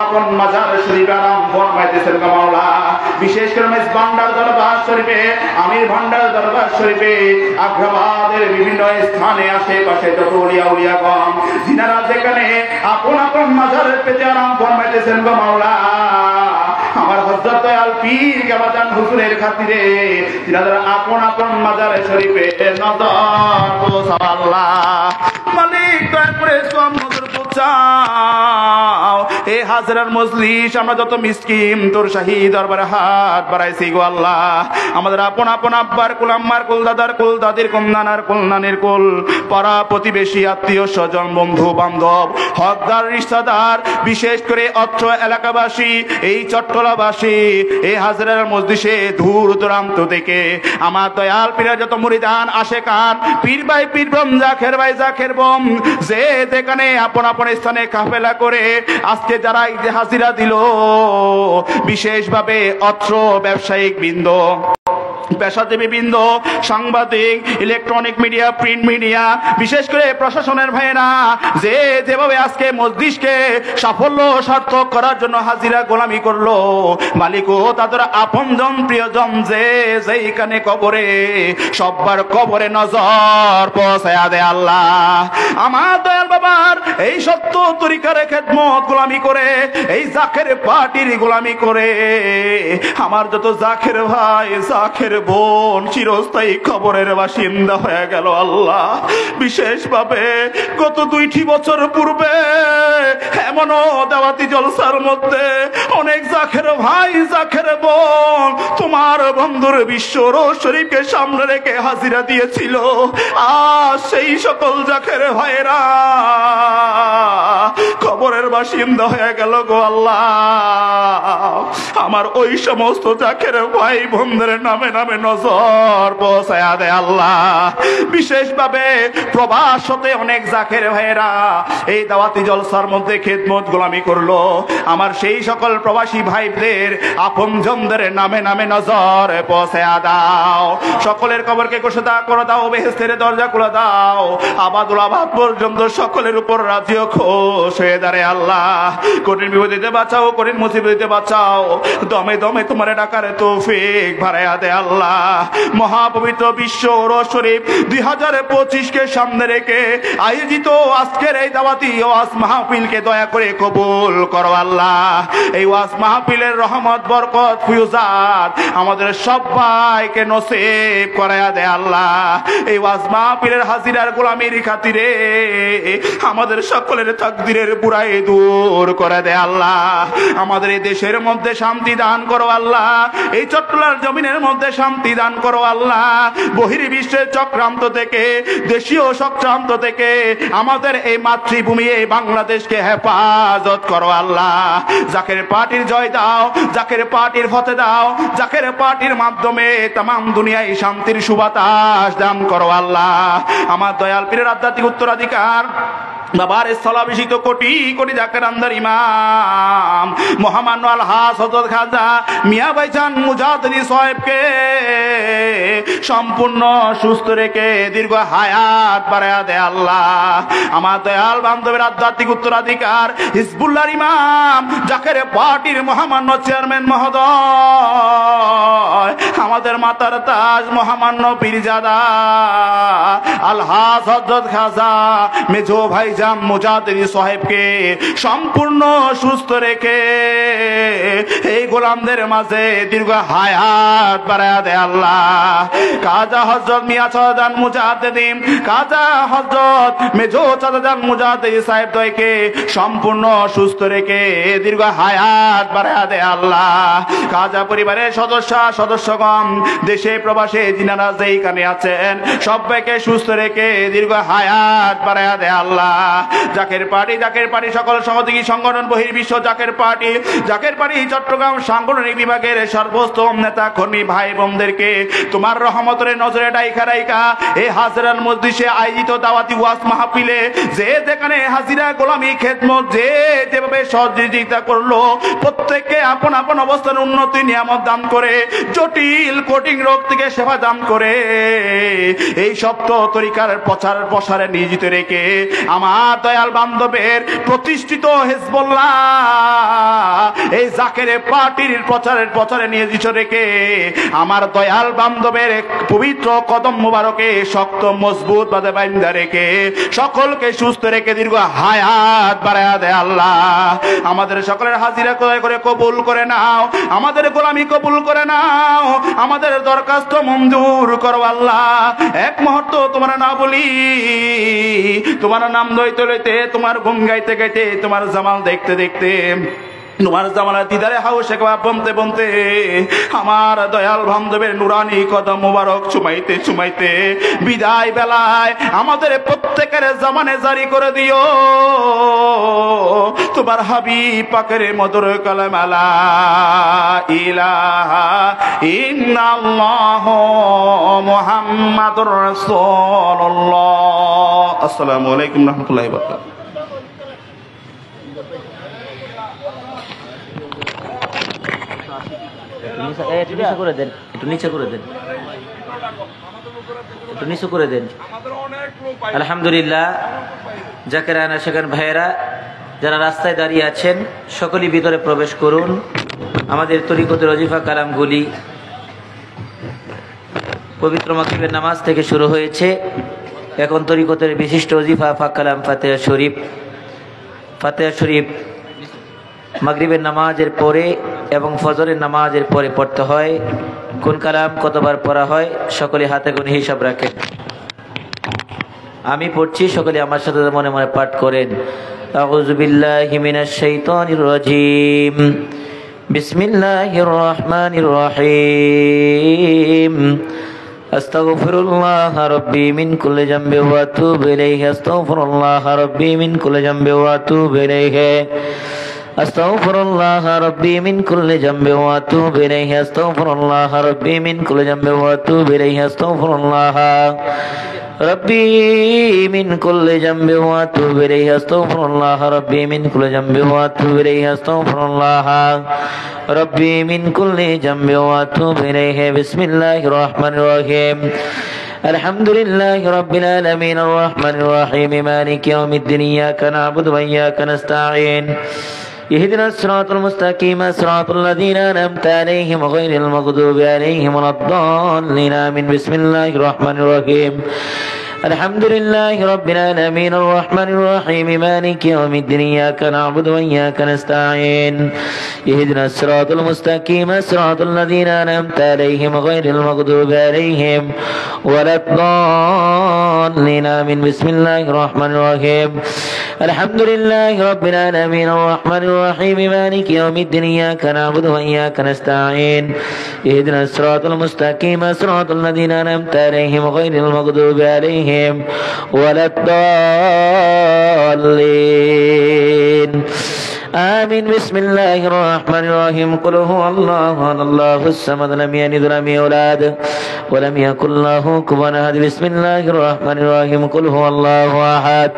আপন মাজার শরীফে আরাম ফরমাইতেছেন গো মাওলা। বিশেষ করে মেজ ভান্ডার দরবার শরীফে, আমির ভান্ডার দরবার শরীফে, আগ্রাবাদের বিভিন্ন স্থানে আশেপাশে যত উলিয়া উলিয়াগণ যিনারা যেখানে আপন আপন মাজারের পেতে আরাম ফরমাইতেছেন গো মাওলা, আমার হযরত দয়াল পীর গাবাজান হুজুরের খাতিরে যিনারা আপন আপন মাজারে শরীফে নজর পৌঁছাও আল্লাহ। মালিক দয়া করে সোয়াম নজর পৌঁছাও। এ হাজরার মজলিস আমরা যত মিসকিন তোর শাহী দরবারে হাত বাড়াইছি গো আল্লাহ, আমাদের আপন আপন আব্বার কুল, আম্মার কুল, দাদার কুল, দাদির কুল, নানার কুল, নানির কুল, পাড়া প্রতিবেশী, আত্মীয় স্বজন, বন্ধু বান্ধব, হকদার রিশতাদার, বিশেষ করে অত্র এলাকাবাসী, এই চট্টলাবাসী, এই হাজরার মজলিসে দূর দূরান্ত থেকে আমার দয়াল পীরের যত মুরিদান আশেকান, পীর ভাই পীর বোন, জাখের ভাই জাখের বোন, যে যেখানে আপন আপন স্থানে কাফেলা করে আজকে যারা হাজিরা দিল, বিশেষভাবে অত্র ব্যবসায়িক বৃন্দ, পেশাজীবী বৃন্দ, সাংবাদিক, ইলেকট্রনিক মিডিয়া, প্রিন্ট মিডিয়া, বিশেষ করে প্রশাসনের ভাইয়েরা যে যেভাবে আজকে মজলিসকে সাফল্য সার্থক করার জন্য হাজিরা গোলামি করলো, মালিকও তাদের আপনজন প্রিয়জন যে যেইখানে কবরে, সবার কবরে নজর পৌঁছায়া দে আল্লাহ। আমার দয়াল বাবার এই সত্য তরিকার খেদমত গোলামি করে, এই জাকের পার্টির গোলামি করে আমার যত জাকের ভাই জাকের বোন চিরস্থায়ী খবরের বাসিন্দা হয়ে গেল আল্লাহ। বিশেষভাবে গত 2টি বছর পূর্বে এমনও দাওয়াতি জলসার মধ্যে অনেক জাকের ভাই জাকের বোন তোমার বন্ধুর বিশ্ব রোজ শরীফকে সামনে রেখে হাজিরা দিয়েছিল, আর সেই সকল জাকের ভাইরা খবরের বাসিন্দা হয়ে গেল গো আল্লাহ। আমার ওই সমস্ত জাকের ভাই বোনদের নামে নামে নজর পৌঁছায়া দে আল্লাহ। বিশেষভাবে প্রবাস হতে অনেক জাকের ভাইয়েরা এই দাওয়াতি জলসার মধ্যে খেদমত গোলামি করলো, আমার সেই সকল প্রবাসী ভাইদের আপনজনদের নামে নামে নজর পৌঁছায়া দাও। সকলের কবরকে কোষদা করে দাও, বেহেশতের দরজা খুলে দাও, আবাদুল আবাদ পর্যন্ত সকলের উপর রাজি ও খুশ হয়ে দাঁড়ে আল্লাহ। কঠিন বিপদে বাঁচাও, কঠিন মুসিবতে বাঁচাও, দমে দমে তোমার ডাকার তৌফিক বাড়ায়া দে আল্লাহ। মহাপবিত্র বিশ্ব রোজ শরীফ 2025কে সামনে রেখে আয়োজিত আজকের এই দাওয়াতি ওয়াজ মাহফিলকে দয়া করে কবুল করো আল্লাহ। এই ওয়াজ মাহফিলের রহমত বরকত ফিউজাত আমাদের সবাইকে নসিব করায়া দে আল্লাহ। এই ওয়াজ মাহফিলের হাজিরার গোলামির খাতিরে আমাদের সকলের তাকদীরের বুরাই দূর করে দে আল্লাহ। আমাদের এই দেশের মধ্যে শান্তি দান করো আল্লাহ, এই চট্টলার জমিনের মধ্যে শান্তি দান করো আল্লাহ। বহির্বিশ্বের চক্রান্ত থেকে, দেশীয় চক্রান্ত থেকে আমাদের এই মাতৃভূমি এই বাংলাদেশকে হেফাজত করো আল্লাহ। জাকের পার্টির জয় দাও, জাকের পার্টির ফতে দাও, জাকের পার্টির মাধ্যমে তামাম দুনিয়ায় শান্তির সুবাতাস দান করো আল্লাহ। আমার দয়াল পীরের আধ্যাত্মিক উত্তরাধিকার বাবার স্থলাভিষিক্ত কোটি কোটি জাকের আন্দার ইমাম মহামান্য আলহাজ হযরত খাজা মিয়া ভাইজান মুজাদ্দিদি সাহেবকে সম্পূর্ণ সুস্থ রেখে দীর্ঘ হায়াত বাড়ায়া দে আল্লাহ। আমার দয়াল বান্ধবের আধ্যাত্মিক উত্তরাধিকার হিজবুল্লাহর ইমাম জাকের পার্টির মহামান্য চেয়ারম্যান মহোদয়, আমাদের মাতার তাজ মহামান্য পীরজাদা আলহাজ হযরত খাজা মেজো ভাইজান মুজাদ্দিদি সাহেবকে সম্পূর্ণ সুস্থ রেখে এই গোলামদের মাঝে দীর্ঘ হায়াত বাড়ায়া দে আল্লাহ। কাজা হযরত মিয়া চাচাজান মুজাদ্দিদি, কাজা হযরত মেজো চাচাজান মুজাদ্দিদি সাহেব দয়কে সম্পূর্ণ সুস্থ রেখে দীর্ঘ হায়াত বাড়ায়া দে আল্লাহ। কাজা পরিবারের সদস্যগণ দেশে প্রবাসে যিনারা যেইখানে আছেন সবাইকে সুস্থ রেখে দীর্ঘ হায়াত বাড়ায়া দে আল্লাহ। জাকের পার্টি সকল সহযোগী সংগঠন, বহির্বিশ্ব জাকের পার্টি চট্টগ্রাম সাংগঠনিক বিভাগের সর্বোচ্চ নেতা কর্মী ভাই বোনদেরকে তোমার রহমতের নজরে ডাইকা এই হাজরার মজলিসে আয়োজিত দাওয়াতি ওয়াজ মাহফিলে যে যেখানে হাজিরা গোলামি খেদমত যে যেভাবে সহযোগিতা করলো, প্রত্যেককে আপন আপন অবস্থান উন্নতি নিয়ামত দান করে, জটিল কঠিন রোগ থেকে সেবা দান করে এই সপ্ত তরিকার প্রচার প্রসারে নিয়োজিত রেখে আমার দয়াল বান্ধবের প্রতিষ্ঠিত হিজবুল্লাহ এই জাকের পার্টির প্রচারে নিয়োজিত রেখে আমার দয়াল বান্ধবের পবিত্র কদম মুবারকে শক্ত মজবুত ভাবে বাঁধা রেখে সকলকে সুস্থ রেখে দীর্ঘ হায়াত বাড়ায়া দেয় আল্লাহ। আমাদের সকলের হাজিরা করে কবুল করে নাও, আমাদের গোলামি কবুল করে নাও, আমাদের দরখাস্ত মঞ্জুর করো আল্লাহ। এক মুহূর্ত তোমার না বলি, তোমার নাম লইতে লইতে, তোমার গুণ গাইতে গাইতে, তোমার জামাল দেখতে দেখতে, তোমার জামালা দিদারে হাউসে বমতে বমতে আমার দয়াল বান্ধবের নুরানি কদম মুবারক চুমাইতে চুমাইতে বিদায় বেলায় আমাদের প্রত্যেকের জামানে জারি করে দিও তোমার হাবিব পাকের মধুর কালাম লা ইলাহা ইল্লাল্লাহ মুহাম্মাদুর রাসূলুল্লাহ। আসসালামু আলাইকুম ওয়া রাহমাতুল্লাহি ওয়া বারাকাতুহু। আলহামদুলিল্লাহ, জাকেরানা সেখান ভাইয়েরা যারা রাস্তায় দাঁড়িয়ে আছেন সকলেই ভিতরে প্রবেশ করুন। আমাদের তরিকতের ওজিফা কালামগুলি পবিত্র মাগরিবের নামাজ থেকে শুরু হয়েছে। এখন তরিকতের বিশিষ্ট ওজিফা ফাক কালাম ফাতিহা শরীফ মাগরিবের নামাজের পরে এবং ফজরের নামাজের পরে পড়তে হয়। কোন কালাম কতবার পড়া হয় সকলে হাতে গুনে হিসাব রাখেন। আমি পড়ছি, সকলে আমার সাথে মনে মনে পাঠ করেন। আউযু বিল্লাহি মিনাশ শাইতানির রাজীম। বিসমিল্লাহির রহমানির রহিম। আস্তাগফিরুল্লাহ রাব্বি মিন কুল্লি যামবি ওয়া আতুবু ইলাইহি। আস্তাগফিরুল্লাহ রাব্বি মিন কুল্লি যামবি ওয়া আতুবু ইলাইহি। আস্তাগফিরুল্লাহ রাব্বি মিন কুল্লি যামবি ওয়া আতুবু ইলাইহি। আস্তাগফিরুল্লাহ রাব্বি মিন কুল্লি যামবি ওয়া আতুবু ইলাইহি। আস্তাগফিরুল্লাহ রাব্বি মিন কুল্লি যামবি ওয়া আতুবু ইলাইহি। আস্তাগফিরুল্লাহ রাব্বি মিন কুল্লি যামবি ওয়া আতুবু ইলাইহি। আস্তাগফিরুল্লাহ রাব্বি মিন কুল্লি যামবি ওয়া আতুবু ইলাইহি। বিসমিল্লাহির রহমানির রহিম। আলহামদুলিল্লাহি রাব্বিল আলামিন আর রহমানির রহিম মালিকি ইয়াউমিদ্দিন। ইয়াকা না'বুদু ওয়া ইয়াকা নাস্তাঈন। اهدنا الصراط المستقيم صراط الذين أنعمت عليهم غير المغضوب عليهم ولا الضالين آمين. بسم الله الرحمن الرحيم. الحمد لله رب العالمين الرحمن الرحيم مالك يوم الدين. إياك نعبد وإياك نستعين. اهدنا الصراط المستقيم صراط الذين أنعمت عليهم غير المغضوب عليهم ولا الضالين آمين. بسم الله الرحمن الرحيم. الحمد لله رب العالمين الرحمن الرحيم مالك يوم الدين. إياك نعبد وإياك نستعين. اهدنا الصراط المستقيم صراط الذين أنعمت عليهم غير المغضوب عليهم ولا الضالين آمين. بسم الله الرحمن الرحيم. قل هو الله أحد الله الصمد لم يلد ولم يولد ولم يكن له كفوا أحد. بسم الله الرحمن الرحيم. قل هو الله أحد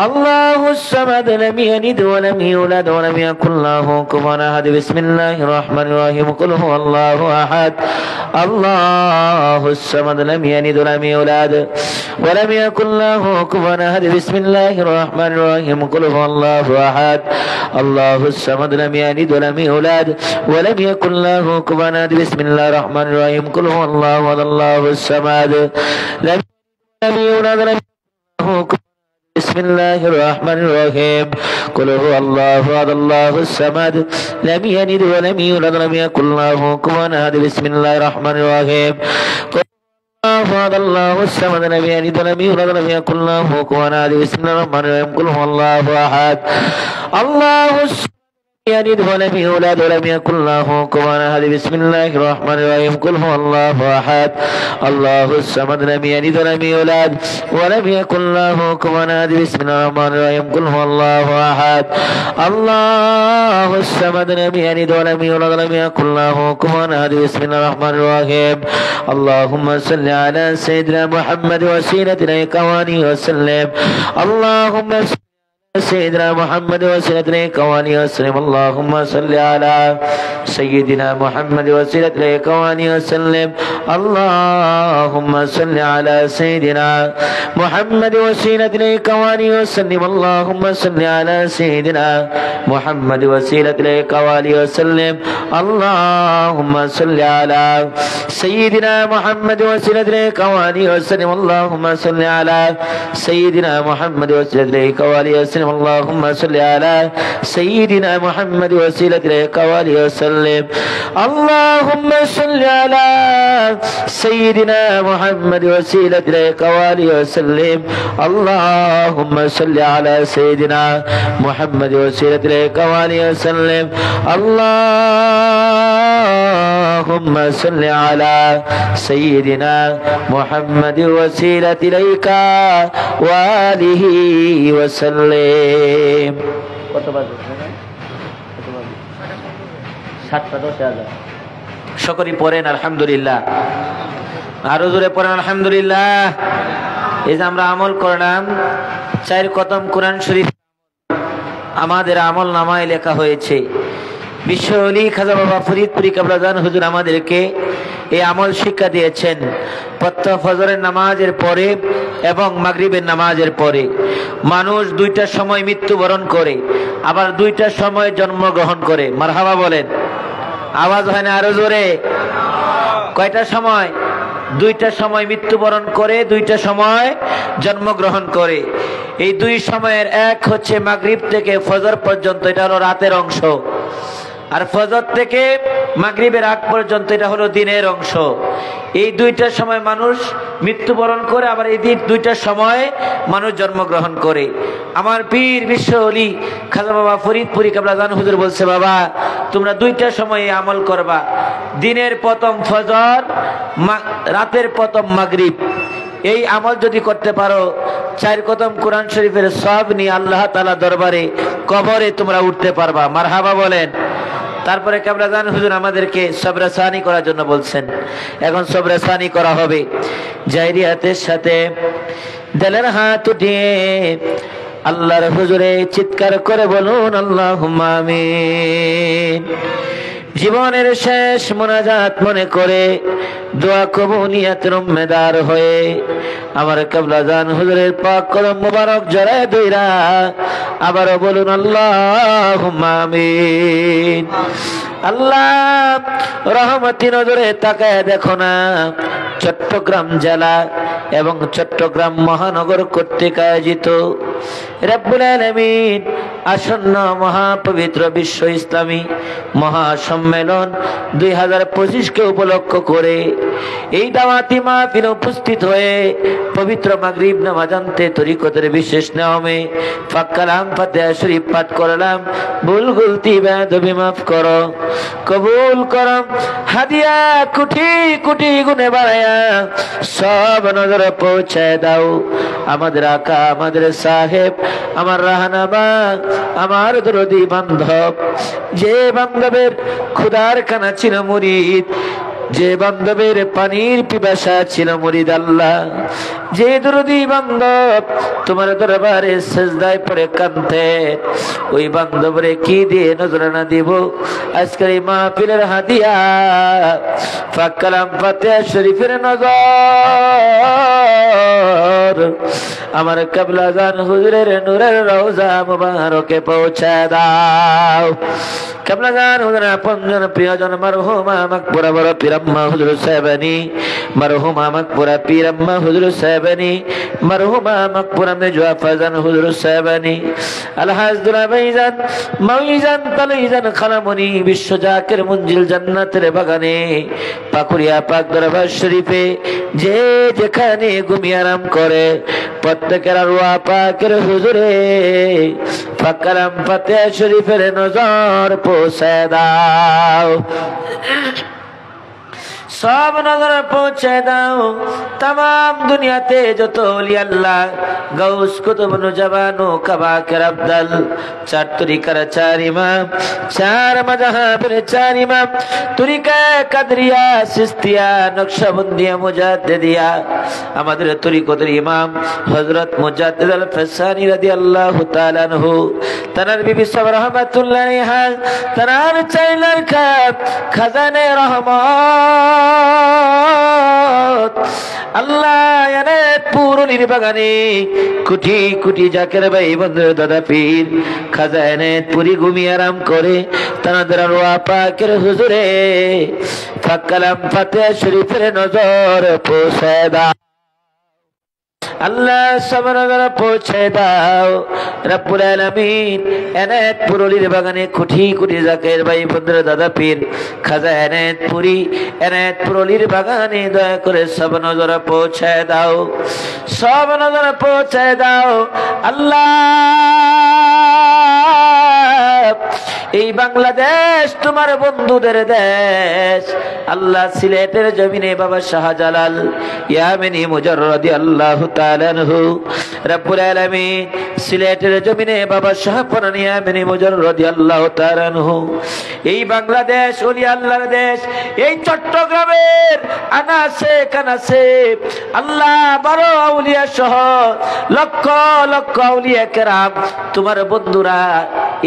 الله الصمد لم يلد ولم يولد ولم يكن له كفوا أحد. بسم الله الرحمن الرحيم. قل هو الله أحد الله الصمد لم يلد ولم يولد ولم يكن له كفوا أحد. بسم الله الرحمن الرحيم. قل هو الله أحد الله الصمد لم يلد ولم يولد ولم يكن له كفوا أحد. بسم الله الرحمن الرحيم. قل هو الله أحد الله الصمد لم يولد ولم يكن له كفوا. بسم الله الرحمن الرحيم. قل هو الله أحد الله الصمد لم يلد ولم يولد ولم يكن له كفوا أحد. بسم الله الرحمن الرحيم. قل أحد الله الصمد لم يلد ولم يولد ولم يكن له كفوا أحد. بسم الله الرحمن الرحيم. قل هو الله أحد الله الصمد يلد ولم يولد ولم يكن له كفوا أحد. بسم الله الرحمن الرحيم. قل هو الله أحد الله الصمد لم يلد ولم يولد ولم يكن له كفوا أحد. بسم الله الرحمن الرحيم. قل هو الله أحد الله الصمد لم يلد ولم يولد ولم يكن له كفوا أحد. بسم الله الرحمن الرحيم. اللهم صل على سيدنا محمد وسيلة إليك وآله وسلم. اللهم سيدنا محمد وسيلة إليك وآله وسلم اللهم صل على سيدنا محمد وسيلة إليك وآله وسلم اللهم صل على سيدنا محمد وسيلة إليك وآله وسلم اللهم صل على سيدنا محمد وسيلة إليك وآله وسلم اللهم صل على سيدنا محمد وسيلة إليك وآله وسلم اللهم صل على سيدنا محمد وسيلة إليك وآله وسلم اللهم صل على سيدنا محمد وسيلة إليك وآله وسلم اللهم صل على سيدنا محمد وسيلة إليك وآله وسلم اللهم صل على سيدنا محمد وسيلة إليك وآله وسلم اللهم صل على سيدنا محمد وسيلة إليك وآله وسلم সকলেই পড়েন আলহামদুলিল্লাহ, আরো জোরে পড়েন আলহামদুলিল্লাহ। এই যে আমরা আমল করলাম 4 খতম কোরআন শরীফ আমাদের আমল নামায় লেখা হয়েছে। বিশ্ব ওলি খাজা বাবা ফরিদপুরি কাবলাজান হুজুর আমাদেরকে এই আমল শিক্ষা দিয়েছেন। প্রত্যহ ফজরের নামাজের পরে এবং মাগরিবের নামাজের পরে মানুষ 2টার সময় মৃত্যুবরণ করে, আবার 2টার সময় জন্মগ্রহণ করে। মারহাবা বলেন, আওয়াজ হয় না আরো জোরে? কয়টার সময়? 2টার সময় মৃত্যুবরণ করে, 2টার সময় জন্মগ্রহণ করে। এই 2 সময়ের এক হচ্ছে মাগরিব থেকে ফজর পর্যন্ত, এটা হলো রাতের অংশ, আর ফজর থেকে মাগরিবের আগ পর্যন্ত এটা হলো দিনের অংশ। এই 2টার সময় মানুষ মৃত্যুবরণ করে, আবার এই 2টার সময় মানুষ জন্মগ্রহণ করে। আমার পীর বিশ্ব ওলি খাজা বাবা ফরিদপুরি কাবলাজান হুজুর বলছে, বাবা তোমরা 2টার সময় আমল করবা, দিনের প্রথম ফজর, রাতের প্রথম মাগরিব। এই আমল যদি করতে পারো 4 খতম কোরআন শরীফের সওয়াব নিয়ে আল্লাহ তাআলা দরবারে কবরে তোমরা উঠতে পারবা। মারহাবা বলেন। তারপরে কাবলাজান হুজুর আমাদেরকে সবরে সানি করার জন্য বলছেন। এখন সবরে সানি করা হবে। জাহিরিয়াতের সাথে দিলের হাত উঠিয়ে আল্লাহর হুজুরে চিৎকার করে বলুন আল্লাহুম্মা আমিন। জীবনের শেষ মোনাজাত মনে করে দোয়া কবুলিয়াতের উম্মেদার হয়ে আমার কাবলাজান হুজুরের পাক কলম মোবারক জড়ায় ধইরা আবারও বলুন আল্লাহুম্মা আমিন। আল্লাহ রহমতি নজরে তাকায় দেখো না, চট্টগ্রাম জেলা এবং চট্টগ্রাম মহানগর কর্তৃক আয়োজিত রব্বুল আলামিন আসন্ন মহাপবিত্র বিশ্ব ইসলামী মহাসম্মেলন 2025কে উপলক্ষ করে এই দাওয়াতি মাহফিলে উপস্থিত হয়ে পবিত্র মাগরিব নামাজ আনতে তরিকতের বিশেষ নিয়মে পাক কালাম ফাতিহা শরীফ পাঠ করলাম। ভুল গলতি বেয়াদবি মাফ করো, কবুল করো। হাদিয়া কোটি কোটি গুণে বাড়ায়া সব নজরে পৌঁছায় দাও। আমাদের আকা, আমাদের সাহেব, আমার রাহানামা, আমার দরদি বান্ধব, যে বান্ধবের ক্ষুধার কানা ছিল মুরিদ, যে বান্ধবের পানির পিপাসা ছিল মুরিদ, আল্লাহ যে দরদি বান্ধব তোমার দরবারে সিজদায় পড়ে কাঁদতে, ওই বান্ধবরে কি দিয়ে নজরানা দিব? আজকের এই মাহফিলের হাদিয়া পাক কালাম ফাতিহা শরীফের নজর আমার কাবলাজান হুজুরের নূরের রওজা মুবারকে পৌঁছে দাও। কাবলাজান হুজুরের আপনজন প্রিয়জন মরহুমা মাকবুরা বড় পীরাম্মা হুজুর সাহেবানী, মরহুমা মাকবুরা পীরাম্মা হুজুর সাহেবানী, মরহুমা মাকবুরা মেজওয়া ফাজান হুজুর সাহেবানী, আলহাজ দুলা ভাইজান মাউইজান তালাইজান খালামনি বিশ্ব জাকের মঞ্জিল জান্নাতের বাগানে পাকুড়িয়া পাক দরবার শরীফে যে যেখানে ঘুমিয়ে আরাম করে প্রত্যেকের আরওয়াহ পাকের হুজুরে পাক কালাম ফাতিহা শরীফের নজর পৌঁছে দাও। সব নজর পৌঁছে দাও तमाम দুনিয়াতে যত ওলি আল্লাহ গাউস কুতুব নুজবানু কাবাকের আব্দাল চার তরিকার চার ইমাম চার মাযহাবের চার ইমাম তরিকা কাদরিয়া সিস্তিয়া নকশবন্দিয়া মুজাদ্দিদিয়া আমাদের তরিকতের ইমাম হযরত মুজাদ্দিদ আল ফসানি রাদিয়াল্লাহু তাআলা আনহু তানার বিবি সাবা রাহমাতুল্লাহ আলাইহা তানার চাইলার খাজানে রহমত আল্লাহ এনে পুরুলির বাগানে কুটি কুটি জাকের ভাই বন্ধু দাদা পীর খাজানে পুরি ঘুমিয়ে আরাম করে তানাদের আরওয়া পাকের হুজুরে ফাকালাম ফাতিহা শরীফের নজর পৌঁছে দাও আল্লাহ সবার নজর পৌঁছে দাও রব্বুল আলামিন এনায়েত পুরুলির বাগানে কুটি কুটি জাকের ভাই বন্ধু দাদা পীর খাজা এনায়েত পুরুলির বাগানে দয়া করে সব নজর পৌঁছে দাও সব নজর পৌঁছে দাও আল্লাহ এই বাংলাদেশ তোমার বন্ধুদের দেশ আল্লাহ সিলেটের জমিনে বাবা শাহজালাল ইয়ামিনী মুজাররদি আল্লাহু তাআলা আনহু রব্বুল আলামিন সিলেটের জমিনে বাবা শাহপরান ইয়ামিনী মুজাররদি আল্লাহু তাআলা আনহু এই বাংলাদেশ ওলি আল্লাহর দেশ এই চট্টগ্রামের আনাসে কানাসে আল্লাহ 12 আউলিয়া সহ লক্ষ লক্ষ আউলিয়া কেরাম তোমার বন্ধুরা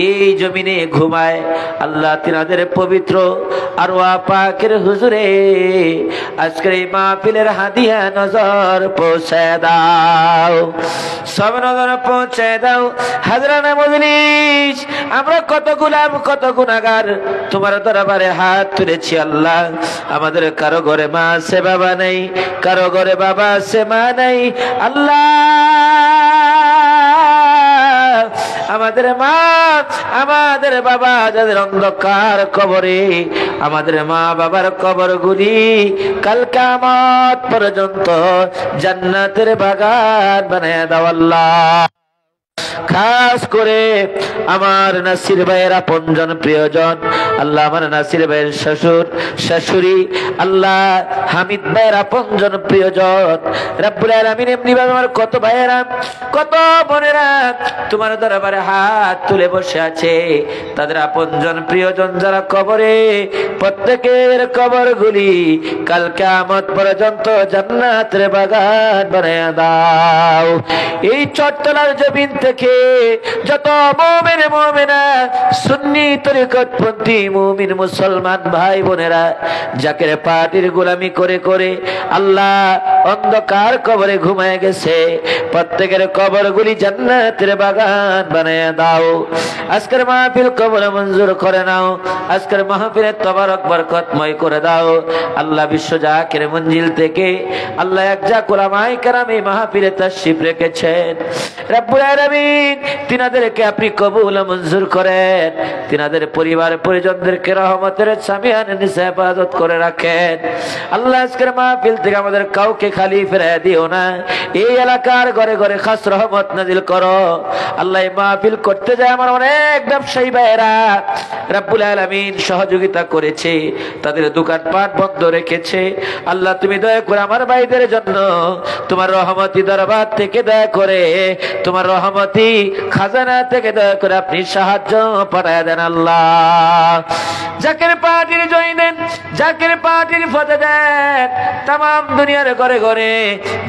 এই জমিনে ঘুমায় আল্লাহ তিনাদের পবিত্র আরওয়া পাকের হুজুরে আজকের এই মাহফিলের হাদিয়া নজর পৌঁছে দাও সব নজর পৌঁছে দাও হাজরানা মজলিস আমরা কত গোলাম কত গুনাহগার তোমার দরবারে হাত তুলেছি আল্লাহ আমাদের কারো ঘরে মা আছে বাবা নেই কারো ঘরে বাবা আছে মা নেই আল্লাহ আমাদের মা আমাদের বাবা যাদের অন্ধকার কবরে আমাদের মা বাবার কবরগুলি কাল কিয়ামত পর্যন্ত জান্নাতের বাগান বানায় দাও আল্লাহ খাস করে আমার নাসির ভাইয়ের আপনজন প্রিয়জন আল্লাহ আমার নাসির ভাইয়ের শ্বশুর শাশুড়ি আল্লাহ হামিদ ভাইয়ের আপনজন প্রিয়জন রব্বুল আলামিন এমনি ভাবে আমার কত ভাইয়েরা কত বোনেরা তোমার দরবারে হাত তুলে বসে আছে তাদের আপনজন প্রিয়জন যারা কবরে প্রত্যেকের কবরগুলি কাল কিয়ামত পর্যন্ত জান্নাতের বাগান বানায় দাও এই চট্টলার জমিন থেকে যত মুমিন মুমিনা সুন্নি তরিকতপন্থী মুমিন মুসলমান ভাই বোনেরা জাকের পার্টির গোলামি করে করে আল্লাহ অন্ধকার কবরে ঘুমায় গেছে প্রত্যেকের কবরগুলি জান্নাতের বাগান বানায় দাও আজকের মাহফিল কবুল মঞ্জুর করে নাও আজকের মাহফিলের তবারক বরকতময় করে দাও আল্লাহ বিশ্ব জাকের মঞ্জিল থেকে আল্লাহ একজাক উলামায়ে কেরাম এই মাহফিলে তাশরীফ রেখেছেন রব্বুল আলামিন তিনাদেরকে আপনি কবুল মঞ্জুর করেন তিনাদের পরিবার পরিজনদেরকে রহমতের সামিয়ান নিচে হেফাজত করে রাখেন আল্লাহ আজকের মাহফিল থেকে আমাদের কাউকে খালি ফিরিয়ে দিও না এই এলাকার ঘরে ঘরে খাস রহমত নাজিল করো আল্লাহ এই মাহফিল করতে যায় আমার অনেক ব্যবসায়ী ভাইয়েরা রব্বুল আলামিন সহযোগিতা করেছে তাদের দোকানপাট বন্ধ রেখেছে আল্লাহ তুমি দয়া করে আমার ভাইদের জন্য তোমার রহমতি দরবার থেকে দয়া করে তোমার রহমতি খাজানা থেকে দয়া করে আপনি সাহায্য পাঠায় দেন আল্লাহ জাকের পার্টির জয় দেন জাকের পার্টির ফতে দেন तमाम দুনিয়ার ঘরে ঘরে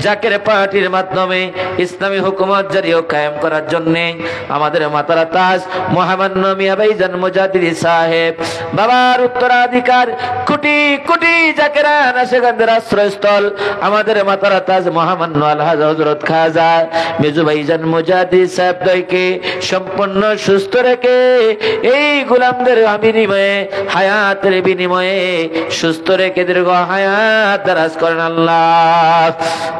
জাকের পার্টির মাধ্যমে ইসলামী হুকুমত জারি ও কায়েম করার জন্য আমাদের মাতারা তাজ মহামান্য মিয়া ভাইজান মুজাদ্দিদি সাহেব বাবার উত্তরাধিকার কোটি কোটি জাকেরা নাশগন্ধের আশ্রয়স্থল আমাদের মাতারা তাজ মহামান্য আলহাজ হযরত খাজা মেজু ভাইজান মুজাদ্দিদি সাহেব দয়কে সম্পূর্ণ সুস্থ রেখে এই গোলামদের বিনিময়ে হায়াতের বিনিময়ে সুস্থ রেখে দীর্ঘ হায়াত দারাজ করেন আল্লাহ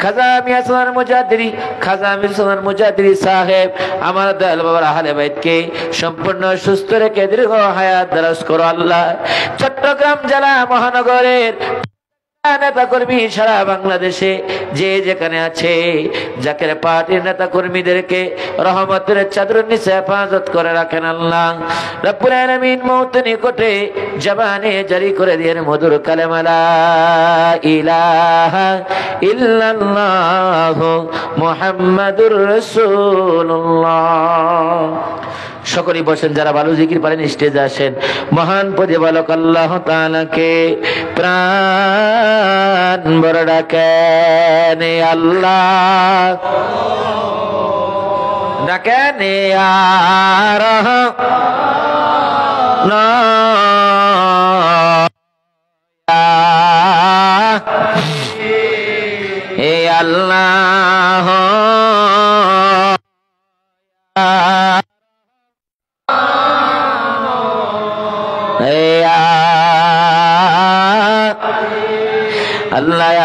খাজা মিয়া সোনার মুজাদ্দিদি খাজা মির সোনার মুজাদ্দিদি সাহেব আমার দয়াল বাবার আহলে বাইতকে সম্পূর্ণ সুস্থ রেখে দীর্ঘ হায়াত দারাজ করো আল্লাহ চট্টগ্রাম জেলা মহানগরের নেতা কর্মী সারা বাংলাদেশে যে যেখানে আছে, জাকের পার্টির নেতা কর্মীদেরকে রহমতের চাদরের নিচে হেফাজত করে রাখেন আল্লাহ রব্বুল আলামিন। মওত নিকটে জবানে জারি করে দিয়ে মধুর কালেমা লা ইলাহা ইল্লাল্লাহু মুহাম্মাদুর রাসূলুল্লাহ। সকলেই বসেন, যারা ভালো জিকির পারেন স্টেজে আসেন। মহান প্রতিপালক আল্লাহ তাআলাকে প্রাণ ভরে ডাকেন আল্লাহ, ডাকেন আর এ আল্লাহ আল্লাহ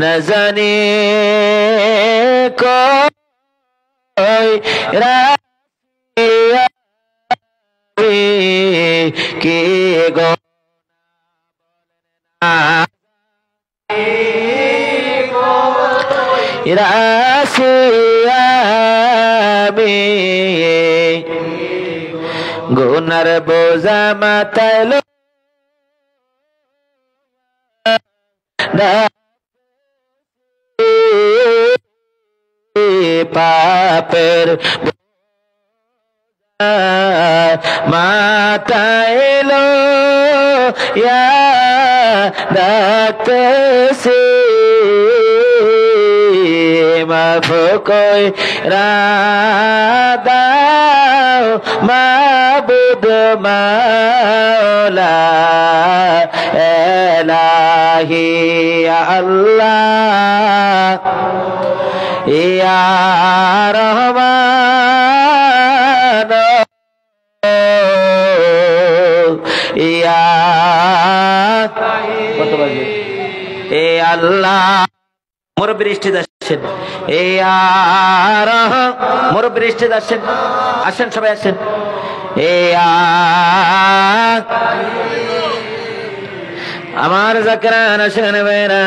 न जाने कोई के गो গুনার বোঝা মাথায় পাপের মাথায় লো ডাকতেছে মাফ কই রাদাও মাবুদ মাওলা এলাহি আল্লাহ ইয়া রহমান ইয়া কত বাজে এ আল্লাহ মুরব্বির স্টেজ আসেন, এ আর মুরব্বির স্টেজ আসেন, আসেন সবাই আসেন। এ আমার জাকেরান আসেন বেরা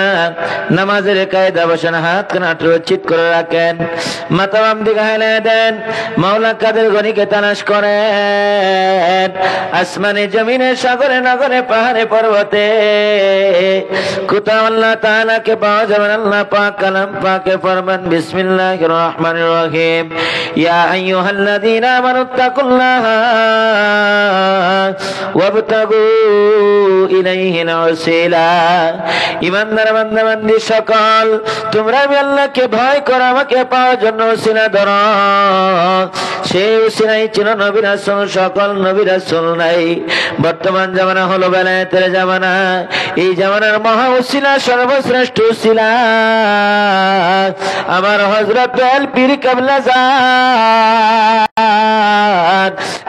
নামাজের কায়দা বসেন, হাত কানাট চিত করে রাখেন, মাথা বাম দিকে হেলে দেন, মাওলা কাদের গনিকে তালাশ করেন। আসমানে জমিনে সাগরে নগরে পাহাড়ে পর্বতে কোথাও আল্লাহ তাআলাকে পাওয়া যাবে না। আল্লাহ পাক কালাম পাকে ফরমান বিসমিল্লাহির রহমানির রহিম ইয়া আইয়ুহাল্লাযীনা আমানুত্তাকুল্লাহা ওয়াবতাগু ইলাইহিল ওয়াসিলা। ঈমানদার বান্দা বান্দি সকল, তোমরা আমি আল্লাহকে ভয় করো, আমাকে পাওয়ার জন্য ওসিলা ধরো। সেই ওসিলাই ছিল নবী রাসূল, সকল নবী রাসূল নাই। বর্তমান জামানা হলো বেলায়েতের জামানা। এই জামানার মহা ওসিলা, সর্বশ্রেষ্ঠ ওসিলা আমার হযরত বেল পীর কেবলা জান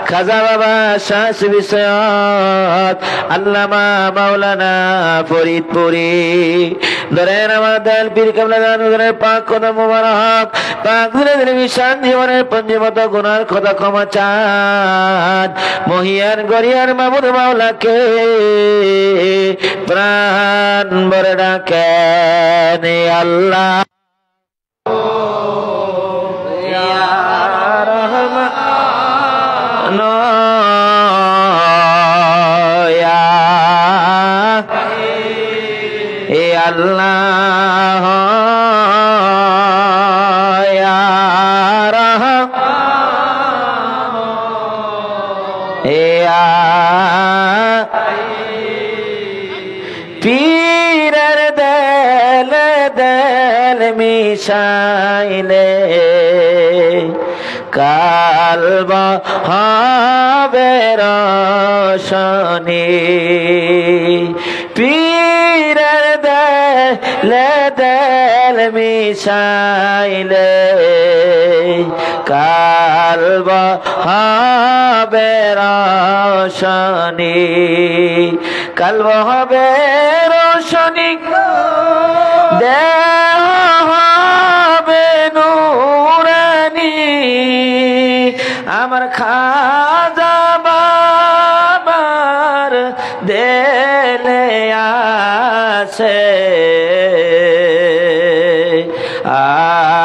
খাজা বাবা শাহ সুফি সৈয়দ আল্লামা মাওলানা ফরিদপুরি। ধরেন আমার দয়াল পীর কেবলা জানের পাক কদম মোবারক, পাক দিনের বিশাল জীবনের পঞ্জীমত গুনার কথা ক্ষমা চান। মহিয়ান গরিয়ার মাবুদ মাওলাকে প্রাণ ভরে ডাকেন আল্লাহ আল্লাহ পীরের দেল দেল মিশাইলে কালব হবে রোশনী। পীরের দেল দেল মিশাইলে কালব হবে রোশনী। কালব হবে রোশনী, দেহ হবে নূরানী, আমার খাজা বাবার দেলে আছে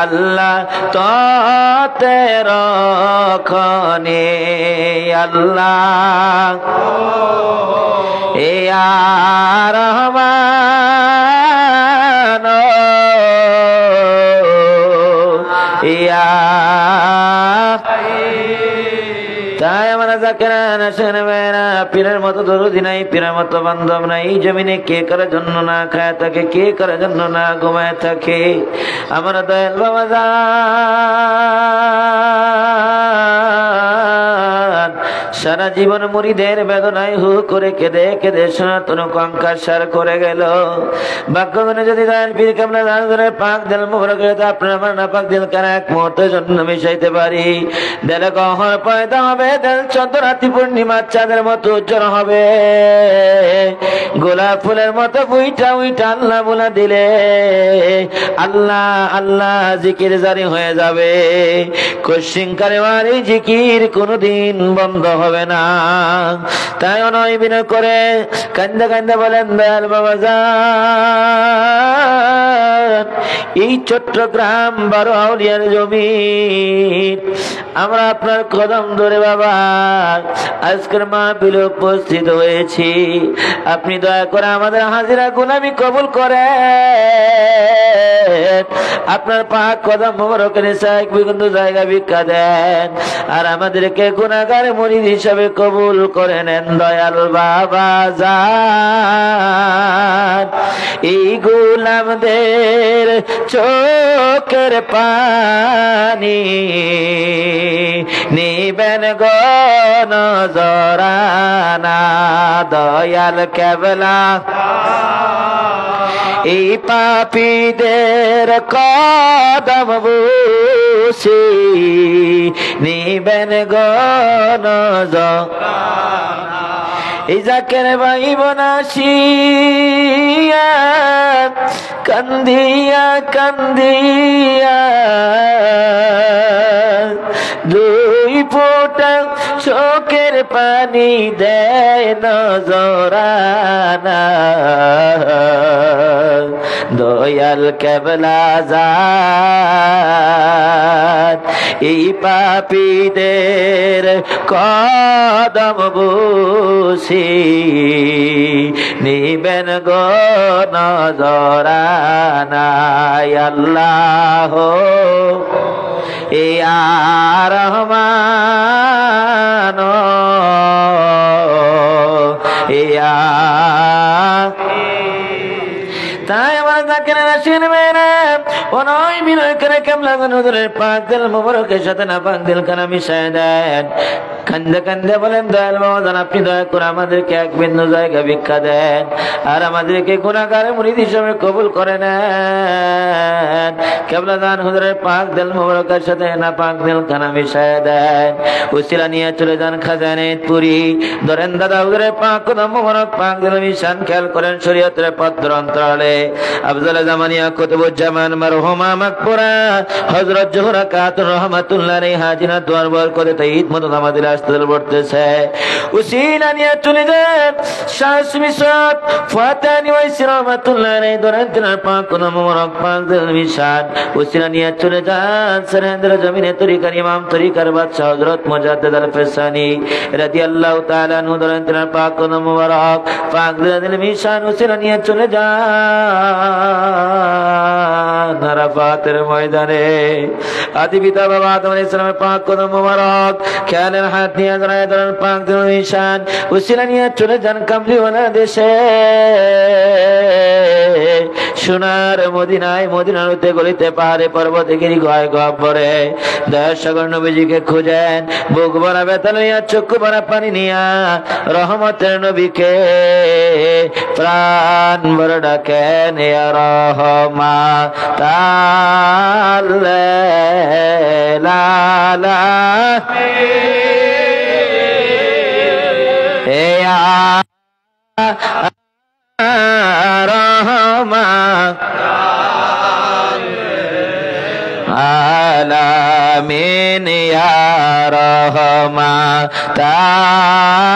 আল্লাহ তোতে রখনে আল্লাহ এ রহমান ইয়া তাই আমরা যাকেরা নাসেন মেয়েরা পীরের মতো দরুদি নাই, পীরের মতো বান্ধব নাই। জমিনে কে করার জন্য না খায় থাকে, কে করার জন্য না ঘুমায় থাকে। আমার দয়াল বাবা জান সারা জীবন মুরিদের বেদনায় হু করে কেঁদে কেঁদে সনাতন কঙ্কার সার করে গেল। ভাগ্যগুণে যদি দয়াল পীর কামলা ধরে পাক দিল মোবারক আপনার আমার না পাক দিল কার এক মুহূর্তের জন্য মিশাইতে পারি। দেলে গহর পয়দা হবে, দেল চন্দ্রাতি পূর্ণিমার চাঁদের মতো উজ্জ্বল হবে, গোলাপ ফুলের মতো উইটা উইটা আল্লাহ বলা দিলে আল্লাহ আল্লাহ জিকির জারি হয়ে যাবে। কোশ্চিনকারে এই জিকির কোনদিন বন্ধ হবে না। তাই অনয় বিনয় করে কান্দা কান্দা বলেন দয়াল বাবা যান এই চট্টগ্রাম 12 আউলিয়ার জমিন আমরা আপনার কদম ধরে বাবা আজকের মাহফিলে উপস্থিত হয়েছি। আপনি দয়া করে আমাদের হাজিরা গোলামি কবুল করেন, আপনার পাক কদম মোবারকের নিচে বিন্দু জায়গা ভিক্ষা দেন, আর আমাদেরকে গুনাহগার মুরিদ হিসাবে কবুল করে নেন দয়াল বাবা জান। এই গোলামদের চোখের পানি নিবেন গো নজরানা দয়াল কেবলা, এই পাপীদের কদম বুঝি নিবেন গো নজরানা। এই জাকের ভাই বনাসিয়া কান্দিয়া কান্দিয়া দুই ফোঁটা চোখের পানি দেয় নজরানা দয়াল কেবলা জান। এই পাপীদের কদম বুঝি নিবেন গো নজরানা আল্লাহ এ রহমান এ তাই আমার জাকির রাশির মেয়েরা অনয় বিনয় করে কামলা গনদরের পাক দিল মোবারকের সাথে না পাক দিল কানা মিশায় দেন। কান্দে কান্দে বলেন দয়াল বাবা জান আপনি দয়া করে আমাদেরকে এক বিন্দু জায়গা ভিক্ষা দেন, আর আমাদেরকে গুনাহগার মুরিদ হিসেবে কবুল করে নেন। কেবলা দান হুজুরের পাক দিল মোবারকের সাথে না পাক দিল কানা মিশায় দেন। উসিলা নিয়ে চলে যান খাজানেতপুরি, ধরেন দাদা হুজুরের পাক কদম মোবারক পাক দিল নিশান খেয়াল করেন শরীয়তের পত্র অন্তরালে আফজাল জামানিয়া কুতুবুজ্জামান মারহুমা মাকবুরা হযরত জোহরা খাতুন রহমাতুল্লাহ আলাইহা জিনা দোয়ার বরকতে তাইদ মদদ আমাদের আসতে পড়তেছে। উসিলা নিয়ে চলে যান শাসমিসাত ফাতানি ওয়াইসি রহমাতুল্লাহ আলাইহি ধরেন তিনার পাক কদম মোবারক পাক দিল নিশান। উসিলা নিয়ে চলে যান সরহেন্দ্র জমিনে তরিকার ইমাম তরিকার বাদশা হযরত মুজাদ্দিদ আল ফিসানি রাদিয়াল্লাহু তাআলা আনহু ধরেন তিনার পাক কদম মোবারক পাক দিল নিশান। উসিলা নিয়ে চলে যান আরাফাতের ময়দানে আদি পিতা বাবা আদম আলাইহিস সালামের পাক কদম মোবারক খেয়ালের হাত নিয়ে ধরে ধরেন পাক দিল নিশান। উসিলা নিয়ে চলে যান কামলিওয়ালা দেশে সোনার মদিনায়, মদিনার হতে গলিতে পাহাড়ে পর্বতে গিরি গয় গহ্বরে দয়াসাগর নবীজিকে খুঁজেন। বুক ভরা ব্যথা লইয়া চক্ষু ভরা পানি নিয়া রহমতের নবীকে প্রাণ ভরে ডাকেন ইয়া রাহমাতাল লিল আলামিন। রহমান আলামিন ইয়া রহমান তাআলা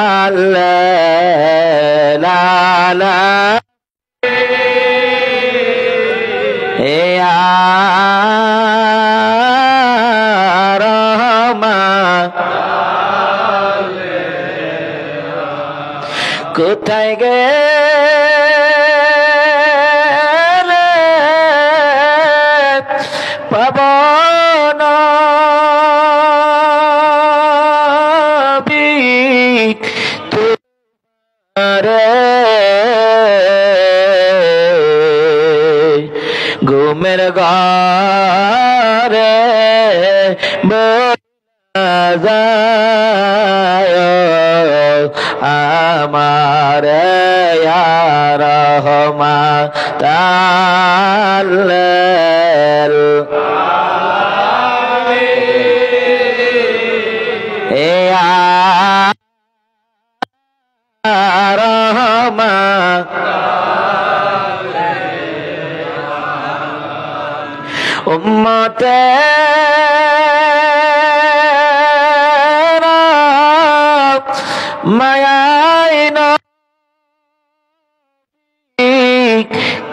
ইয়া রহমান কোথায় গেলে পাবন তোমারে ঘুমের ঘরে আমার ইয়া রহমান তাআলা ইয়া রহমান উম্মতের মায়ায় নবী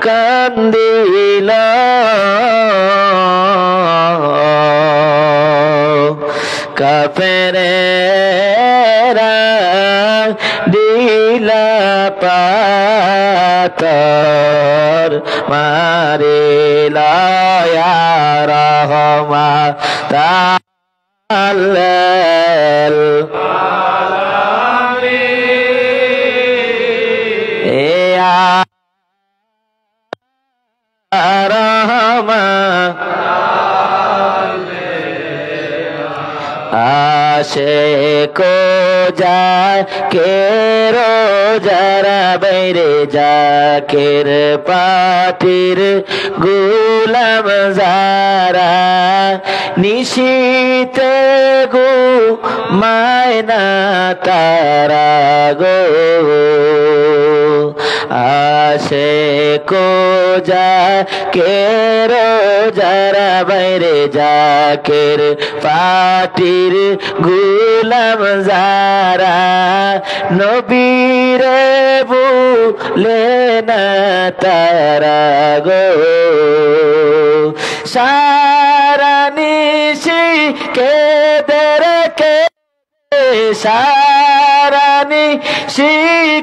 কান্দিল কাফেরেরা দিলা পাথর মারিলা ইয়া রহমান তাআলা ইয়া রহমান আশিকো জাকির যারা বাইরে জাকির পাটির গোলাম যারা নিশীতে গো মায়না তারা গো আশিকো জাকির যারা বাইরে জাকির পাটির গোলাম যারা নবীরে ভুলে না তারা গো সারা নিশি কেঁদে কে সারা নিশি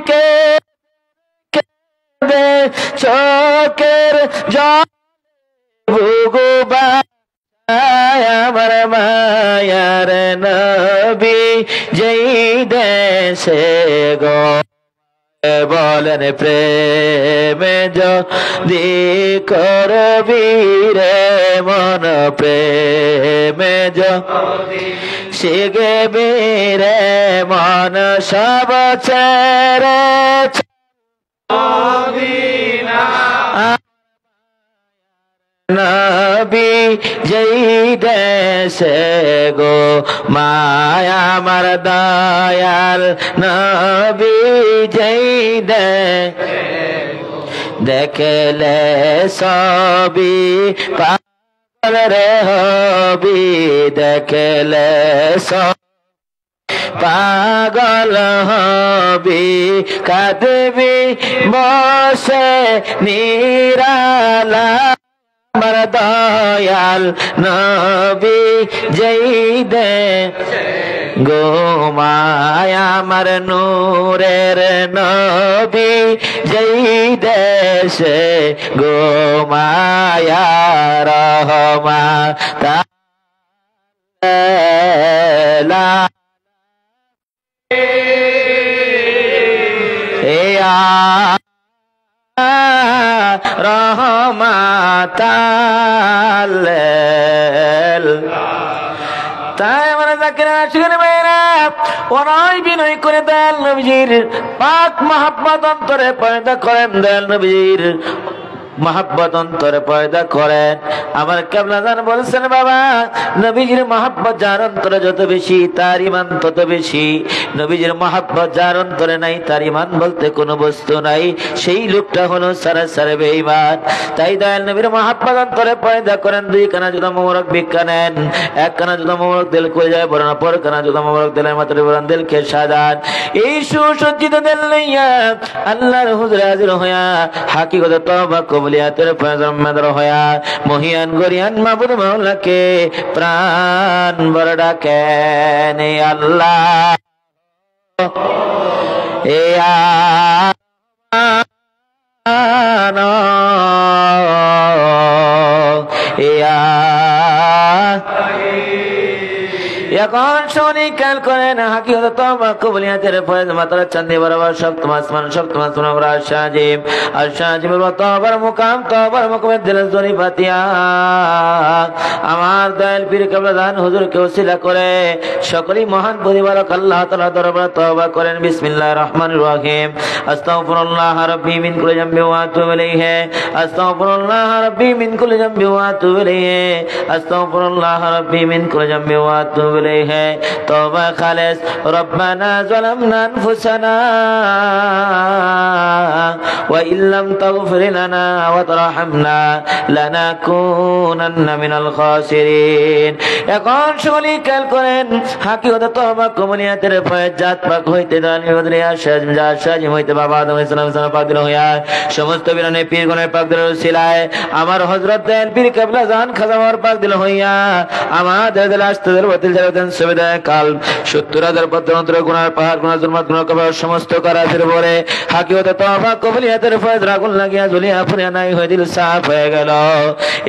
কেঁদে চোখের জল ভুগবা আমার মায়ার নবী যেই দেশে গো বলেন প্রেমে যদি করবি রে মন প্রেমে যদি শিগে বীরে মন সব ছেড়ে নবী যেই দেশে গো মায়া আমার দয়াল নবী যেই দেখলে সবই পাগল রে হবি দেখলে সব পাগল হবি কাঁদবি বসে নিরালা আমার দয়াল নবী যেই দে গো মায়া আমার নূরের নবী যেই দেশে গো মায়া রহমান তাআলা রহমাতাল তাই আমরা যাকিরা আশিকের মেয়েরা অনয় বিনয় করে দয়াল নবীজির পাক মহব্বত অন্তরে পয়দা করেন দয়াল নবীজির মহব্বত অন্তরে পয়দা করেন আমার কেবলাদান বলছেন বাবা নবীজির মহব্বত যার অন্তরে যত বেশি তার ইমান তত বেশি। নবীজির মহব্বত যার অন্তরে নাই তার ইমান বলতে কোনো বস্তু নাই, সেই লোকটা হলো সারাসারে বেঈমান। তাই দয়াল নবীর মহব্বত অন্তরে পয়দা করেন। দুই কানা জুতা মোবারক ভিক্ষা নেন, এক কানা জুতা মোবারক দিল করে যায় বড় না, পর কানা জুতা মোবারক দিলের মাথায় বড় দিল কে সাজান। এই সুসজ্জিত দিল লইয়া আল্লাহর হুজুরে হাজির হইয়া হাকিকত তওবা কবুলিয়াতের ফয়জম মেদর হইয়া মহিয়ান গরিয়ান মাবুদ মাওলাকে প্রাণ ভরে ডাকেন এ আল্লাহ এ এখন শনি কাল করেন হাকিকত তওবা কবুলিয়াতের ফয়েজ মাতার চাঁদে বরাবর সপ্তম আসমান সাজিম আর সাজিমের তওবার মুকাম দিলের জনি ফাতিয়া আমার দয়াল পীর কেবলাদান হুজুরকে ওসিলা করে সকলেই মহান পরিবারক আল্লাহ তাআলা দরবারে তওবা করেন। বিসমিল্লাহির রহমানির রহিম। আস্তাগফিরুল্লাহ রাব্বি মিন কুল্লি যামবি ওয়া আতুবু ইলাইহি। আস্তাগফিরুল্লাহ রাব্বি মিন কুল্লি যামবি ওয়া আতুবু ইলাইহি। আস্তাগফিরুল্লাহ রাব্বি মিন কুল্লি যামবি ওয়া আতুবু ইলাইহি। তওবা খালিস। রব্বানা যালামনা আনফুসানা ওয়া ইল্লাম তাগফির লানা ওয়া তারহামনা লানাকুনান্না মিনাল খাসিরিন। এখন সকলেই খেয়াল করেন হাকিকত তওবা কবুলিয়াতের ফয়েজ জাত পাক হইতে দানি বদরিয়া সাজিম হইতে বাবা আদম আলাইহিস সালাম পাক দিল হইয়া সমস্ত বীরানে পীরগণের পাক দিল উসিলায় আমার হযরত দয়াল পীর কেবলা জান খাজাওয়ার পাক দিল হইয়া আমাদের দিল আস্তাদের বাতিল জালাতেন সুবিধা কাল ৭০,০০০ পত্রান্তর গুনার পাহাড় গুনাহ জুলমাত গুনাহ কবিরা সমস্ত কারাফির পরে হাকিকত তওবা কবুলিয়াতের ফয়েজ রাগুল লাগিয়া জ্বলিয়া পুরিয়া নাই হয়ে দিল সাফ হয়ে গেল।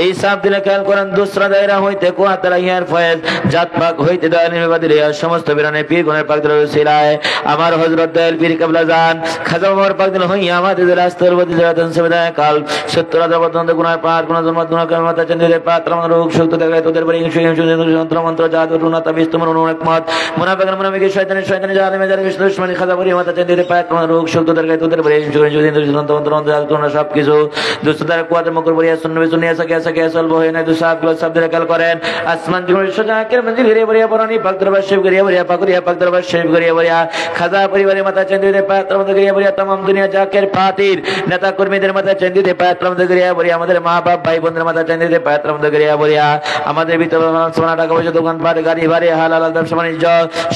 এই সাফ দিলে খেয়াল করেন দুসরা দায়রা হইতে কুয়াতারা ইয়ার ফয়েজ জাত পাক হইতে দানি বাতিল সমস্ত বীরানে পীরগণের পাক দিল উসিলায় আমার হযরত দয়াল পীর কেবলা জান খাজাওয়ার পাক দিল হইয়া আমাদের দিল আস্তাদের বাতিল জালাতেন সুবিধা কাল ৭০,০০০ পত্রান্তর গুনার পাহাড় গুনাহ জুলমাত গুনাহ কবিরা মাতা চন্দ্রের পাত্র রোগ শক্তি দেখায় তোদের বাড়ি যন্ত্র মন্ত্র জাদু রুনা তাবিজ তোমার অনেক মত মুনাফিক মুনাফিক শয়তানি জালিম জালিম দুশমনি খাজাবরি মাতা চন্দ্রের পাত্র রোগ শক্তি দেখায় তোদের বাড়ি যন্ত্র মন্ত্র জাদু রুনা সবকিছু দুস্তদার কুয়াতে মকর বরিয়া সুন্নিয়া সাকিয়া সলব হয় না দুসাবগুলো শব্দ রেকাল করেন আসমান জুড়ে সজাকের মঞ্জিল হিরে বরিয়া পরানি পাক দরবার শিব গরিয়া বরিয়া পাকুরিয়া পাক দরবার শিব গরিয়া বরিয়া খাজা পরিবারের মাতা চন্দ্রের পাত্র মধ্যে গরিয়া বরিয়া तमाम দুনিয়া জাকের পাতির নেতা কর্মীদের মাতা চন্দ্রের পাত্র মধ্যে গরিয়া বরিয়া আমাদের মা বাপ ভাই বোনদের মাতা চন্দ্রের পাত্র মধ্যে গরিয়া বরিয়া আমাদের ভিতর সোনা টাকা পয়সা দোকান পাট গাড়ি বাড়ি হালাল ব্যবসা বাণিজ্য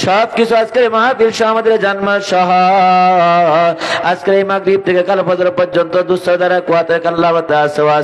সবকিছু আজকের মাহফিল সহ আমাদের জানমা সহ আজকের এই মাগরিব থেকে কাল ফজর পর্যন্ত দুসরা দ্বারা কুয়াতে আল্লাহ তাআলা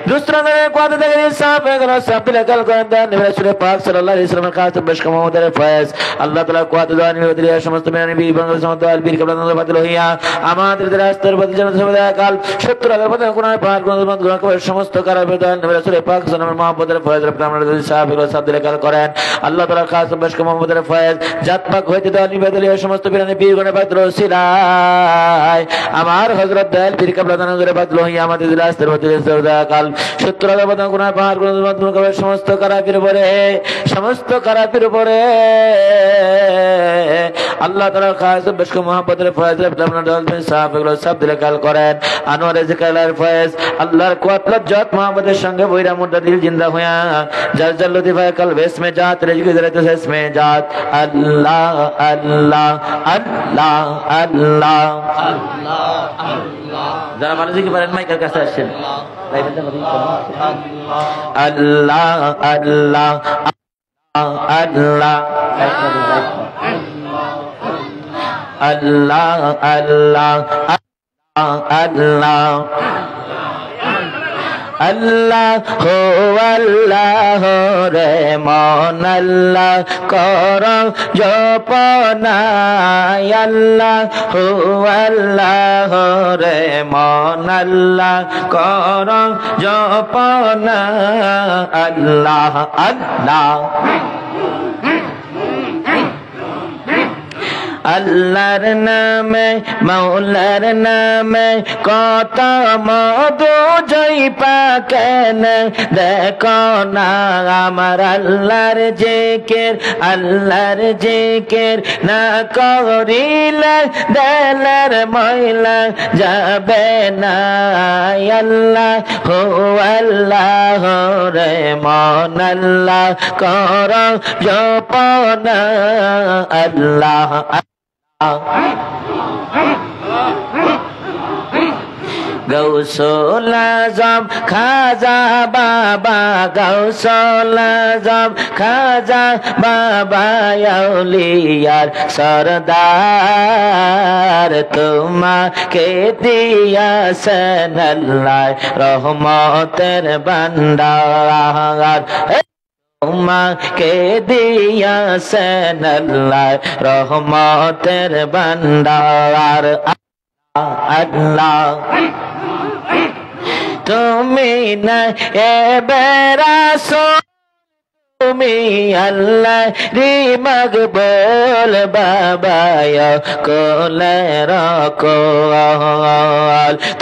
দুসরা দ্বারা কুয়াতে থেকে সাফ হয়ে গেল। সাফ দিলে কাল করেন দেন নবী রাসূল পাক সাল্লাল্লাহু আলাইহি ওয়াসাল্লামের কাছে বেশ কমতের ফয়েজ আল্লাহ তাআলা কুয়াতে দানি বদরিয়া সমস্ত নবী বাংলা সমস্ত আল বীর কেবলা নজর বাতিল হইয়া আমাদের রাস্তার প্রতি জনতা সমাদায় কাল ৭০,০০০ পথে গুনাহ পাহাড় গুনাহ কবিরা সমস্ত কারাবে দান নবী রাসূল পাক সাল্লাল্লাহু আলাইহি ওয়াসাল্লামের মহব্বতের ফয়েজ আমরা যদি সাফ হলো সাফ দিলে কাল করেন আল্লাহ তাআলা খাস বেশ কমতের ফয়েজ জাত পাক হইতে দানি বদরিয়া সমস্ত বীরানে পীরগণের পাত্র সিলাই আমার হযরত দয়াল পীর কেবলা নজরে বাতিল হইয়া আমাদের রাস্তার প্রতি জনতা কাল ৭০,০০০ পথে গুনাহ পাহাড় গুনাহ কবিরা সমস্ত কারাফির উপরে আল্লাহ তাআলা খাস বেশ মহব্বতের ফয়েজ আপনারা দলবেন সাফ এগুলো সব দিলে কাল করেন আনোয়ার জিকালার ফয়েজ আল্লাহর কুয়াত জাত মহব্বতের সঙ্গে বইরা মুদ্রা দিল জিন্দা হইয়া জাল লতিফা কাল বেস মে জাত রেজকি জরাতে শেষ মে জাত আল্লাহ আল্লাহ আল্লাহ আল্লাহ আল্লাহ যারা ভালো জিকির পারেন মাইকের কাছে আসেন আল্লাহ আল্লাহ আল্লাহ আল্লাহ আল্লাহ আল্লাহ আল্লাহ হো আল্লাহ রে মন আল্লাহ কর জপনা আল্লাহ হো আল্লাহ রে মন আল্লাহ কর জপনা আল্লাহ আল্লাহ আল্লাহর নামে মাওলার নামে কত মধু জইপা কেন দেখো না আমার আল্লাহর জিকির না করিলে দিলের ময়লা যাবে না আল্লাহ হো আল্লাহ রে মন আল্লাহ কর জপনা আল্লাহ গৌসুল আজম খাজা বাবা গৌসুল আজম খাজা বাবা আউলিয়ার সরদার তোমাকে দিয়াছেন আল্লাহ রহমতের ভান্ডার তোমাকে দিয়াছেন আল্লাহ রহমতের ভান্ডার আল্লাহ তুমি না এবেরাসো তুমি আল্লাহ রি মকবুল বাবা কোলে রাখল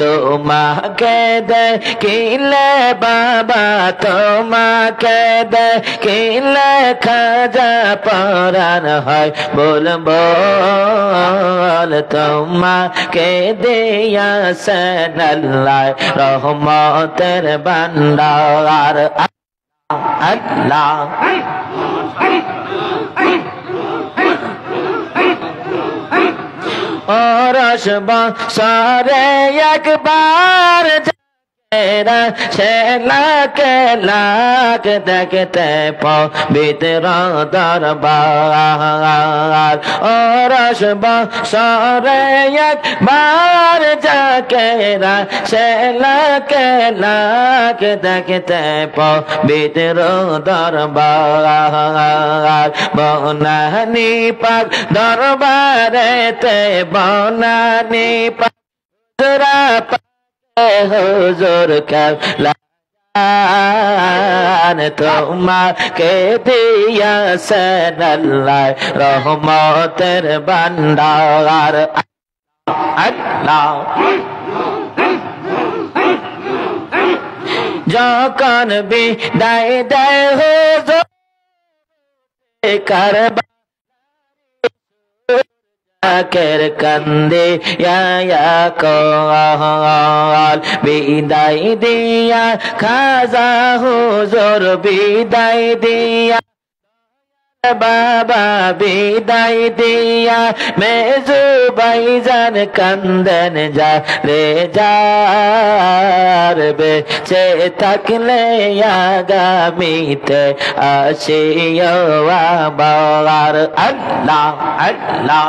তোমাকে দেখিলে বাবা তোমাকে দেখিলে খাজা পরাণ হয় বল তোমাকে দিয়াছেন আল্লাহ রহমতের ভান্ডার আল্লাহ ওরস বছরে একবার সে লাখ দেখতে পবিত্র দরবার ওরস বছরে একবার যাকেরা সে লাখ দেখতে পবিত্র দরবার বনানি পাক দরবারেতে বনানি পাক হুজুর কালান তোমাকে দিয়াছেন আল্লাহ রহমতের ভান্ডার আল্লাহ যখন বিদায় দেয় হুজুর কারবা কের কান্দে ইয়া কল বিদায় দিয়া খাজা হুজুর বিদায় দিয়া বাবা বিদায় দিয়া মেজু ভাইজান কান্দন যা রে যার বেঁচে থাকলে আগামীতে আসিও আবার আল্লাহ আল্লাহ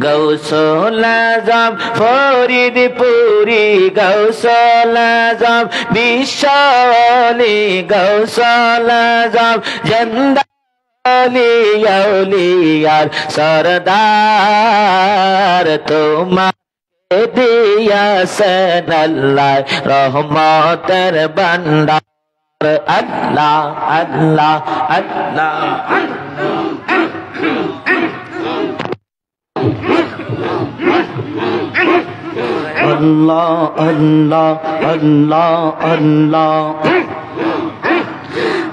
গৌসুল আজম ফরিদপুরি গৌসুল আজম বিশ্বলি গৌসুল আজম আউলিয়ার সরদার তোমাকে দিয়াছেন আল্লাহ রহমতের ভান্ডার আল্লাহ আল্লাহ আল্লাহ Allah Allah Allah Allah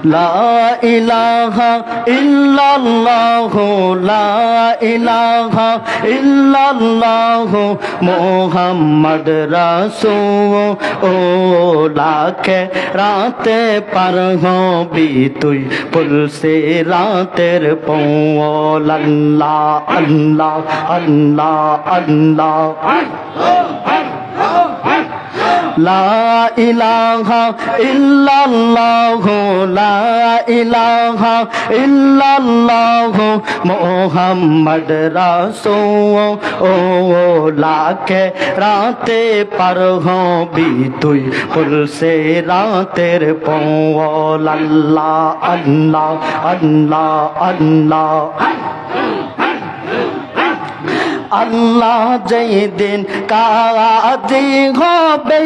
La ilaha illallah La ilaha illallah Muhammad Rasulullah ke raate par ho bhi tui pul se raater paul Allah Allah Allah Allah La ilaha illallah La ilaha illallah Muhammad Rasulullah ke raate par ho bhi tui pul se raater paul Allah Allah Allah Allah আল্লাহ যেদিন কাজী হবে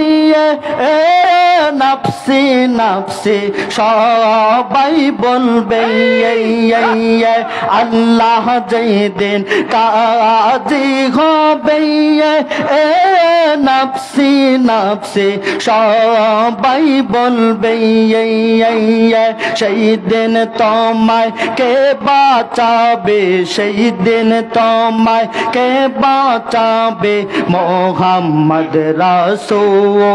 নফস নাফসি নাফসি সবাই বলবে আল্লাহ যেদিন কাজী হবে নাফসি নাফসি সবাই বলবে সেই দিন তোমায় কে বাঁচাবে সেই দিন তোমায় কে বাঁচাবে মোহাম্মদ রাসূলুল্লাহকে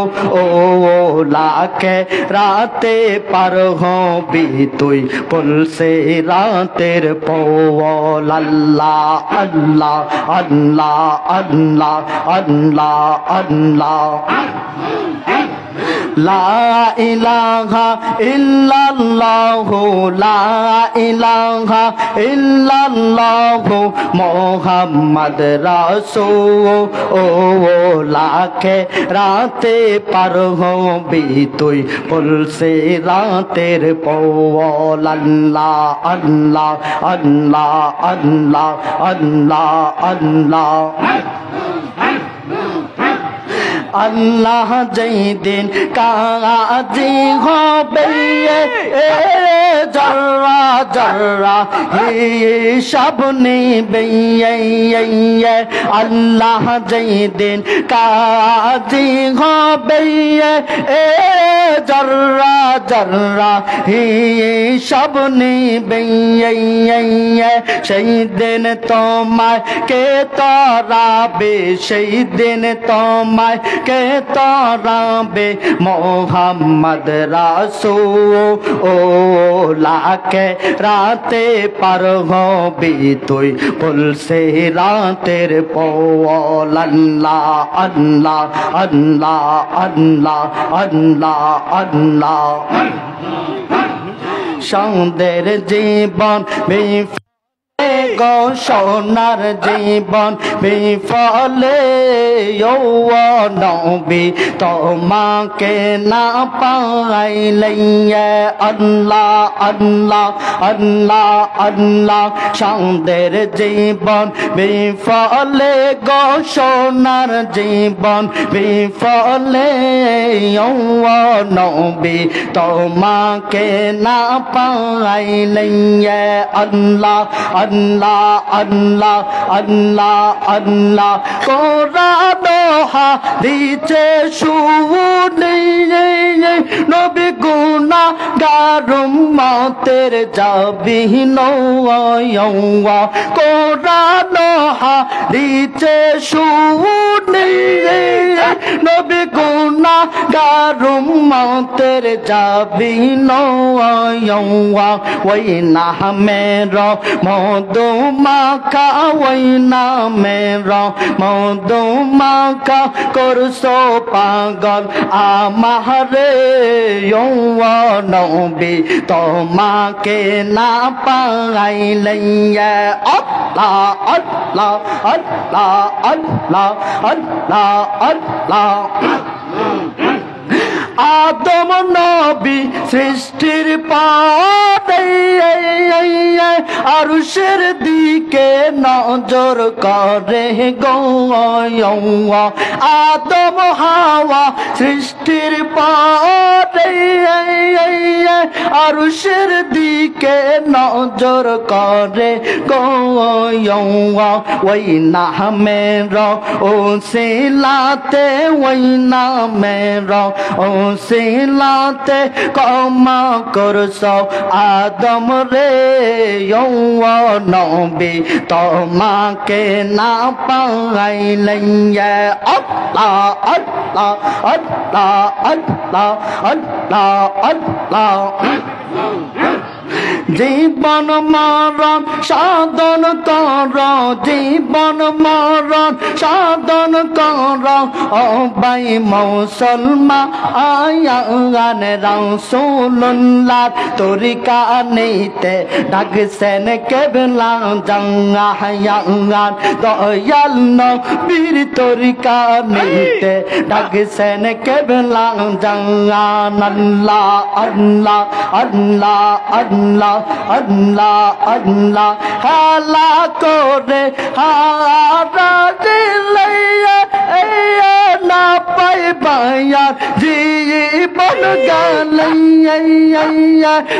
রাতে পার হবি তুই পুলসে রাতের পওয়াল আল্লাহ আল্লাহ আল্লাহ আল্লাহ আল্লাহ আল্লাহ লা ইলাহা ইল্লাল্লাহু লা ইলাহা ইল্লাল্লাহু মুহাম্মদ রাসূলুল্লাহকে রাতে পার হবি তুই পুলসে রাতের পওয়াল আল্লাহ আল্লাহ আল্লাহ আল্লাহ আল্লাহ আল্লাহ আল্লাহ যেদিন কাজী হবে জর্রা জর্রা হিসাব নেবে আল্লাহ যেদিন কাজী হবে জর্রা জর্রা হিসাব নেবে সেই দিন তোমায় কে তরাবে সেই দিন তোমায় কে তরাবে মোহাম্মদ রাসূলুল্লাহকে রাতে পার হবি তুই পুলসে রাতের পওয়াল আল্লাহ আল্লাহ আল্লাহ আল্লাহ আল্লাহ আল্লাহ সন্দের জীবন গো সোনার জীবন বিফলে নবী তোমাকে না পাইলে আল্লাহ আল্লাহ আল্লাহ আল্লাহ সন্দের জীবন বিফলে গো সোনার জীবন বিফলে নবী তোমাকে না পাইলে আল্লাহ আল্লাহ আল্লাহ আল্লাহ আল্লাহ কোরআন হাদিসে শুনি নবী গুনাহগার উম্মতের যাবি নওয়া কোরআন হাদিসে শুনি নবী গুনাহগার উম্মতের যাবি নওয়া ওই নামের মধু মাখা ওই নামের মধু মাখা করছো পাগল আমারে নবী তোমাকে না পাইলে আল্লাহ আল্লাহ আল্লাহ আল্লাহ আল্লাহ আল্লাহ আদম নবী সৃষ্টির পরে আরশের দিকে নজর করে গো আদম হাওয়া সৃষ্টির পরে আরশের দিকে নজর করে গো ওই নামের ও সিলাতে ওই নামের ও সিলাতে ক্ষমা করছো আদম রে নবী তোমাকে না পাইলে আল্লাহ আল্লাহ আল্লাহ আল্লাহ আল্লাহ আল্লাহ জীবন মরণ সাধন কর জীবন মরণ সাধন কর ও ভাই মুসলমান আয়ান রাসূলুল্লাহ তরিকা নিতে ডাকছেন কেবলা জাঙ্গায়ান দয়াল নবীর তরিকা নিতে ডাকছেন কেবলা জাঙ্গান আল্লাহ আল্লাহ আল্লাহ আল্লাহ আল্লাহ আল্লাহ হালা করে হারা দিলে না পাইবা মায়ার জীবন গেলে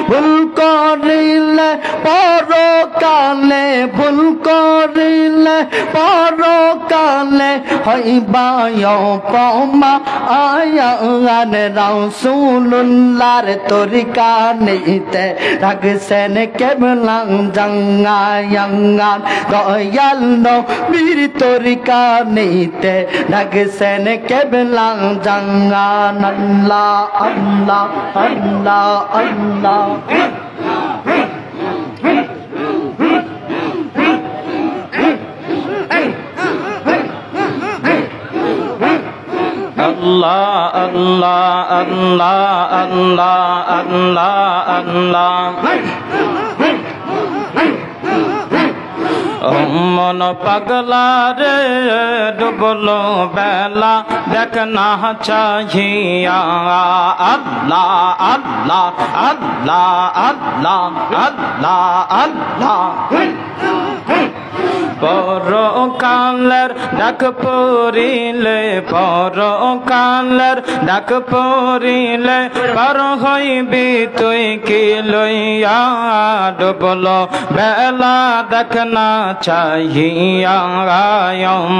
ভুল করিলে পরকালে ভুল করিলে পরকালে হইবায় পমা আয়ার রাসূলুল্লাহর তরিকা নিতে রাখছেন কেবলাং জাঙ্গায়াঙ্গান দয়াল নবীর তরিকা নিতে রাখছেন কেবলাং জাঙ্গান আল্লাহ আল্লাহ আল্লাহ আল্লাহ Allah Allah Allah Allah Allah মন পাগলা রে ডুবলো বেলা দেখনা চাহিয়া আল্লাহ আল্লাহ আল্লাহ আল্লাহ আল্লাহ আল্লাহ পরকালের ডাক পড়িলে পরকালের ডাক পড়িলে পার হইবি তুই কি লইয়া ডুবলো বেলা দেখনা চাহিয়া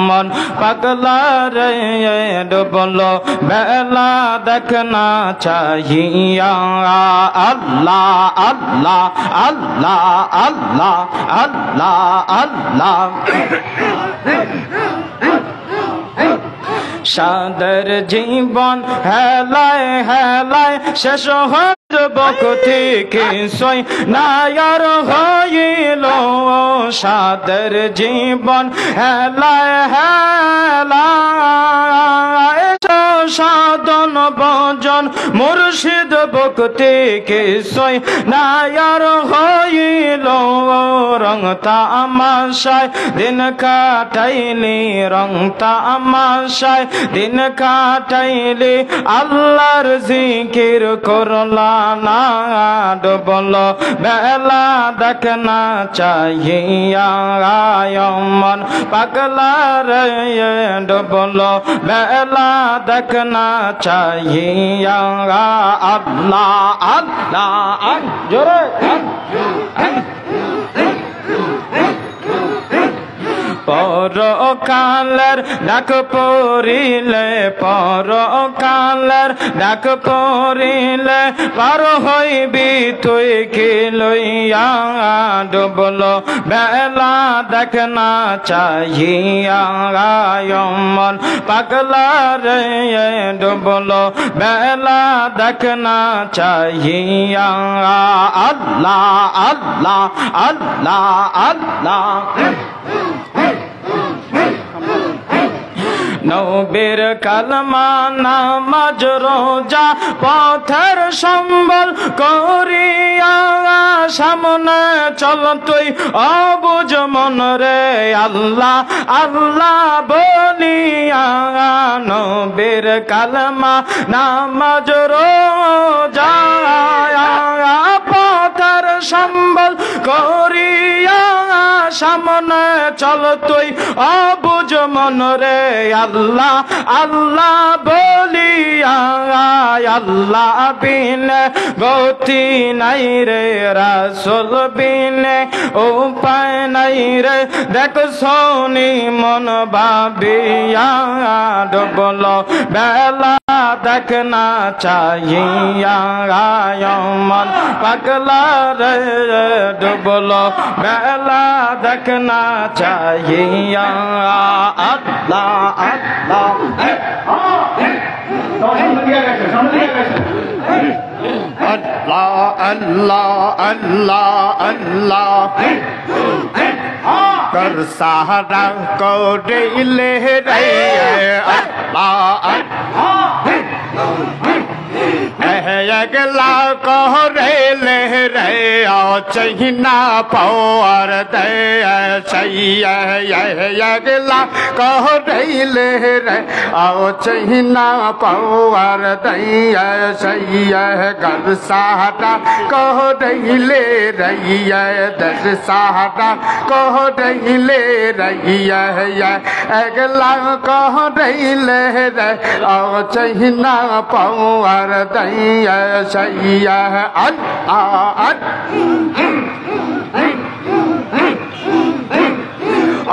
মন পাগলা রে ডুবলো বেলা দেখনা চাহিয়া আল্লাহ আল্লাহ আল্লাহ আল্লাহ আল্লাহ আল্লাহ সাদের জীবন হেলায় হেলায় শেষ বকতি কিছুই নায়ার হইল সাদের জীবন হেলায় হেলায় সাধন ভজন মুর্শিদ ভক্তি কিছুই নায়ার হইল রং তামাশায় দিন কাটাইলি রং তামাশায় দিন কাটাইলি আল্লাহর জিকির করলা না ডুবলো বেলা দেখনা চাহিয়া মন পাগলা রে ডুবলো বেলা দেখনা চাহিয়া আল্লাহ আল্লাহ জোরে পরকালের ডাক পড়িলে পরকালের ডাক পড়িলে পার হইবি তুই কি লইয়া ডুবলো বেলা দেখনা চাহিয়া মন পাগলা রে ডুবলো বেলা দেখনা চাহিয়া আল্লাহ আল্লাহ আল্লাহ আল্লাহ নবীর কালমা নামাজ রোজা পথের সম্বল করিয়া সামনে চল তুই অবুঝ মন রে আল্লাহ আল্লাহ বলিয়া নবীর কালমা নামাজ রোজা পথের সম্বল করিয়া সামনে চল তুই অবুঝ মন রে আল্লাহ আল্লাহ বলিয়া আল্লাহ বিনে গতি নাই রে রাসূল বিনে উপায় নাই রে দেখ সোনি মন ভাবিয়া ডুবলো বেলা দেখনা চাহিয়া মন পাগলা রে ডুবলো বেলা দেখনা চাহিয়া আল্লাহ আল্লাহ আল্লাহ আল্লাহ আল্লাহ আল্লাহ कर सहारा को ले रे अल्लाह अगला को रे ले रे आओ चहिना पौर दे अगला को रे ले रे आओ चहिना पौर दे कर सहारा को ले रही दर सहारा को ले रैया अगला कह रैले रे आओ चहिना पौर दैया सैया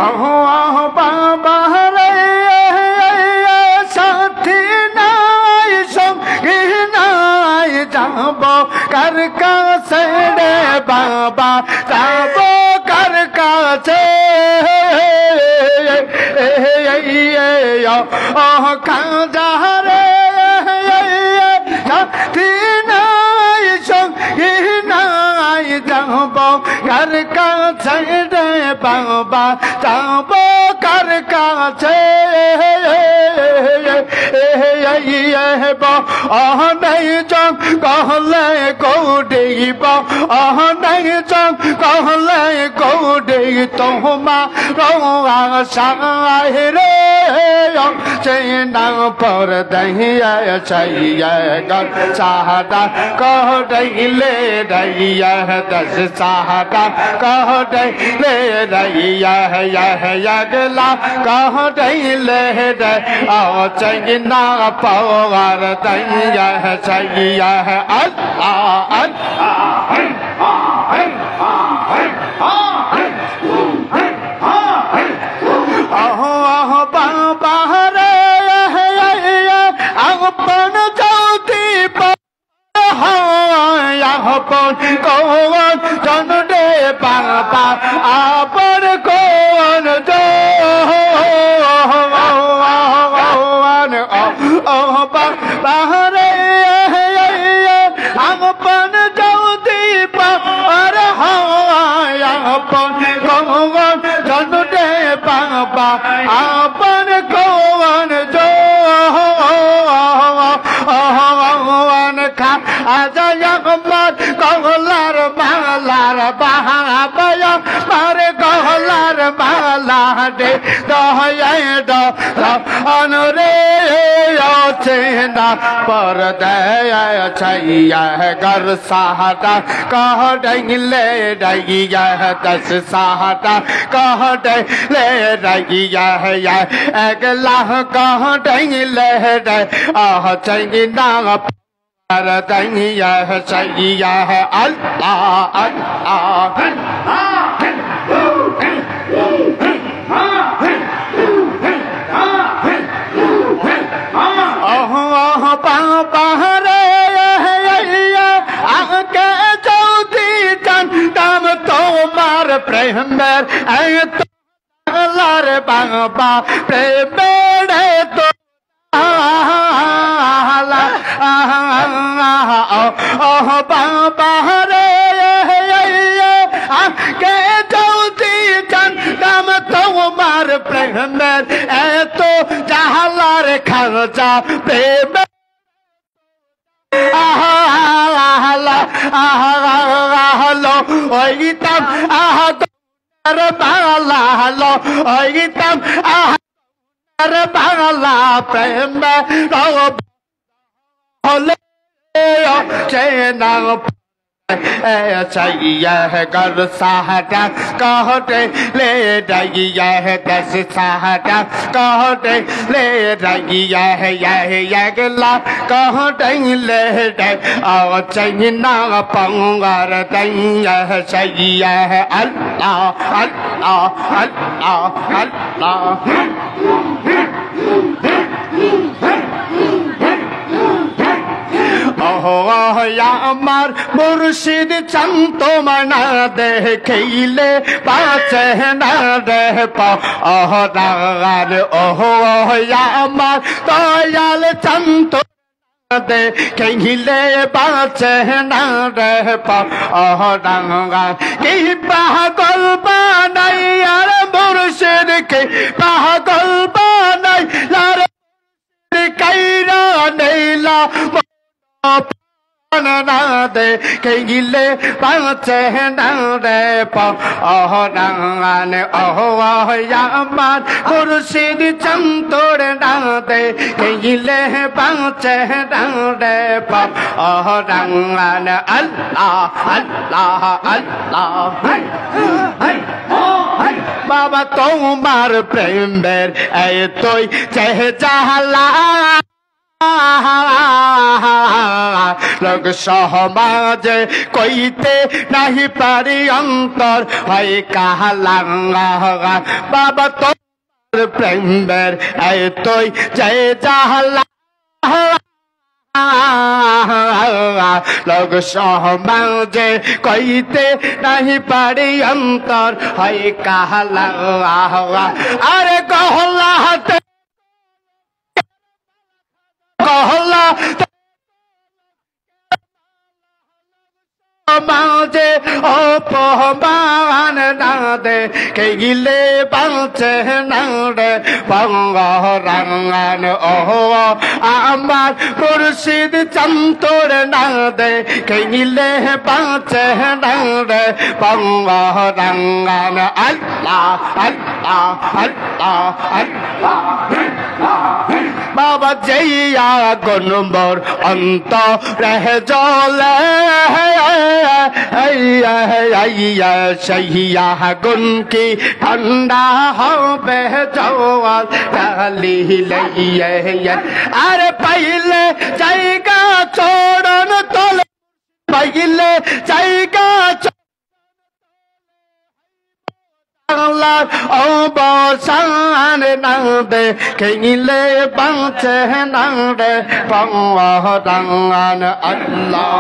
अहो अहो बाबा रे साथी नाय संगी नाय जाबो कर का सेड़े बाबा जाबो कर का से कहाँ जा रे साथी नाय संगी नाय जाबो कर का सेड़े बाबा जाबो कर का से नहीं जब कहले गौड़ी नहीं जब कहले गौड़ी तुमा रोआ साहे रे चैना पर दहिया चाहिए गर सहारा कह ले रैया दस सहारा कह ले रैया अगला कह ले रे आओ चैना पवार दैया चाहिए अहो अहो बाबा रे अपन ज्योति अपन कौन जन दे बाबा अपन कौन जो बाबा रे अपन ज्योति पर अपन कौन जन दे बाबा अपन कौन जो खा आजा मत कहलार मालार बहाबय मारे कहलार माला दे दहय दो अनुरे चेना पर दया छैया गर सहारा कह ले रैया दस सहारा कह ले रैया अगला कह ले रे आह चैना दैया सैया अल्लाह बाबा रे आके ज्योति चंदम तोमार प्रेम लार बाबा प्रेम तो बाबा रे के ज्योति चंदम तोमार प्रेम तो जहलार खर्चा प्रेम लो तम बाला लो तम बाला प्रेम चैना चाहिए गर सहारा कह ले रैया दस सहारा कह ले रैया अगला कह ले आओ चैना पंगार दैया सैया अल्लाह अल्लाह अल्लाह अल्लाह আমার মুর্শিদ চন্ত মনা দেখিলে পাচে না রে পাহার আমার দয়াল চন্ত দেখিলে পাচে না রে পাহার কি পাগল বানাই আর মুর্শিদ কে পাগল বানাই কাইরা নেইলা ना दे कहिले पाचे ना रे पाने अहमान मुर्शिद चंतोड़ ना दे कहिले पाचे ना रे पाने अल्लाह अल्लाह अल्लाह বাবা তোমার প্রেমের এতই চেহালা লোক সমাজে কইতে নাহি পারি অন্তর হয় কাহালাঙ্গা বাবা তোমার প্রেমের এতই চেহালা লোক সমাজে কইতে নাহি পারি অন্তর হয় কাহালাঙ্গা আরে গহলাতে গহলা মাঝে অপমান না দে গেলে বাঁচে না রে বঙ্গরাঙ্গান ও আমার মুর্শিদ চন্তর না দে গেলে বাঁচে না রে বঙ্গরাঙ্গান আল্লাহ আল্লাহ আল্লাহ আল্লাহ বাবা জইয়া গনবর অন্ত রহ জলে সহিয়া গুন কি ঠান্ডা হবে জওয়াল কালি লইয়ে আরে পাইলে জায়গা চড়ন তোলে পাইলে জায়গা অবসান না দে খেলে বাঁচে না রে পঙ্গান আল্লাহ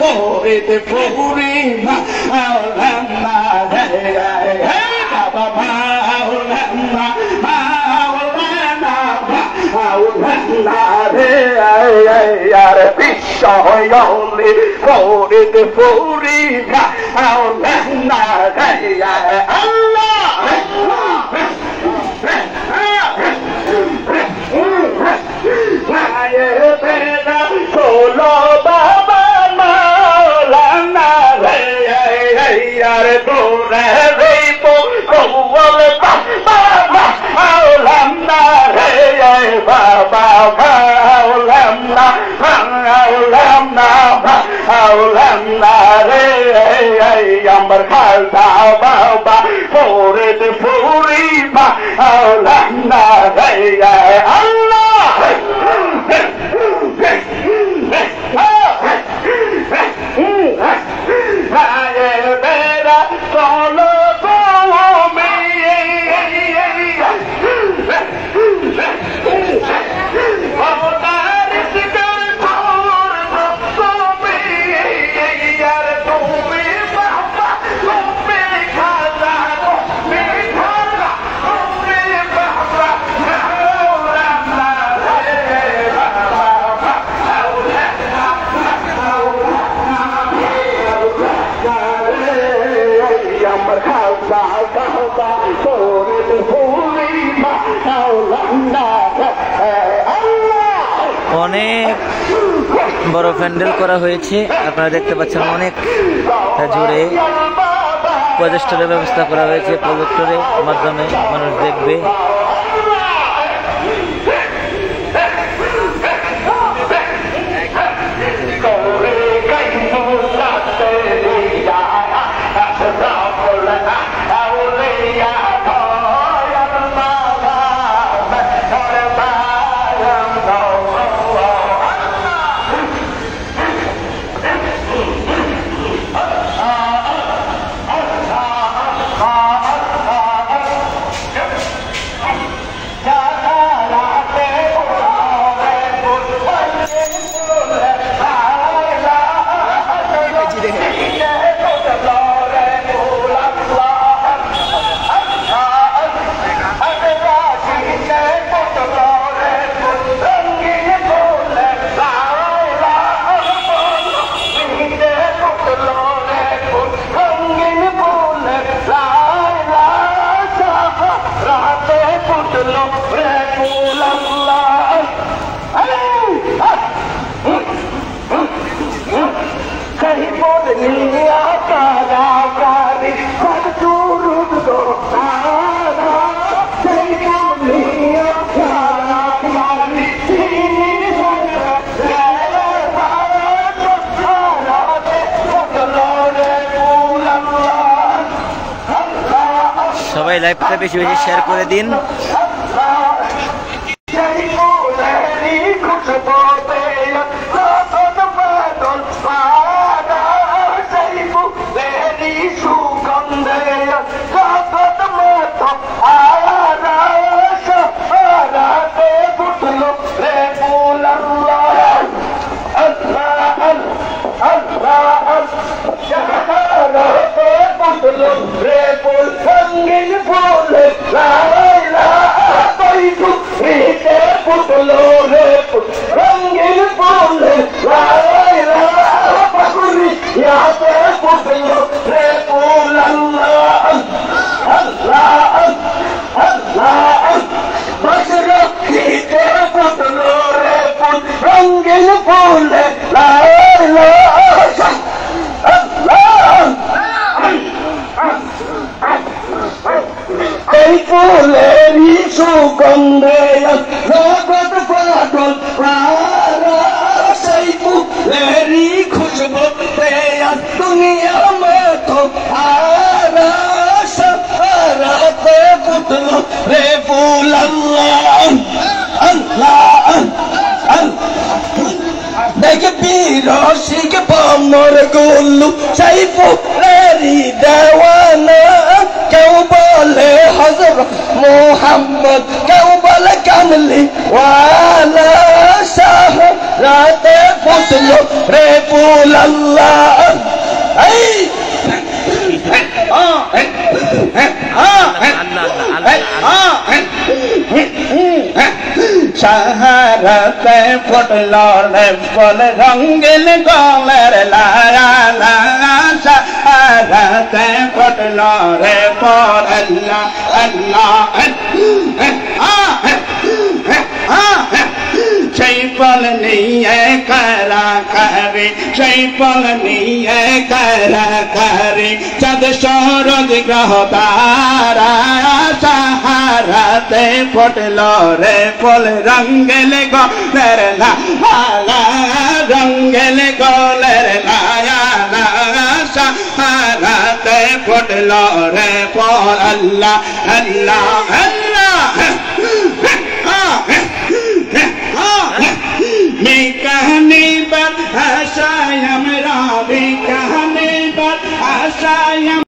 পরেতে ফুরি মাওলানা বাবা মাওলানা মাওলানা মাওলানা রে আর বিশ্ব হইলে পরেতে ফুরি মাওলানা আল্লাহ Solo Baba Maulana Yare Dure Ripo Kowale Baba Maulana Baba Maulana Maulana Yambar Khalda Baba Pore Puri Maulana Allah solo come অনেক বড় প্যান্ডেল করা হয়েছে, আপনারা দেখতে পাচ্ছেন। অনেক জুড়ে প্রজেক্টরের ব্যবস্থা করা হয়েছে, প্রজেক্টরের মাধ্যমে মানুষ দেখবে। সবাই লাইভটা বেশি বেশি শেয়ার করে দিন। मोहम्मद केवल कमली वाला शाह राते पुत রে ফুল আল্লাহ শাহারাতে ফুটলো রে ফুল রঙ্গিন গলের লায়া লায়া শাহারাতে ফুটলো রে ফুল আল্লাহ আল্লাহ সেই ফল নিয়ে কারা করে সেই ফল নিয়ে কারা করে চাঁদ সূরজ গ্রহ তারা সাহারাতে ফুটলো রে ফুল রঙ্গেল গলের লায়া রঙ্গেল গলের লায়া সাহারাতে ফুটলো রে ফুল আল্লাহ আল্লাহ আল্লাহ मैं कहने पर आशा हमरा भी कहने पर आशा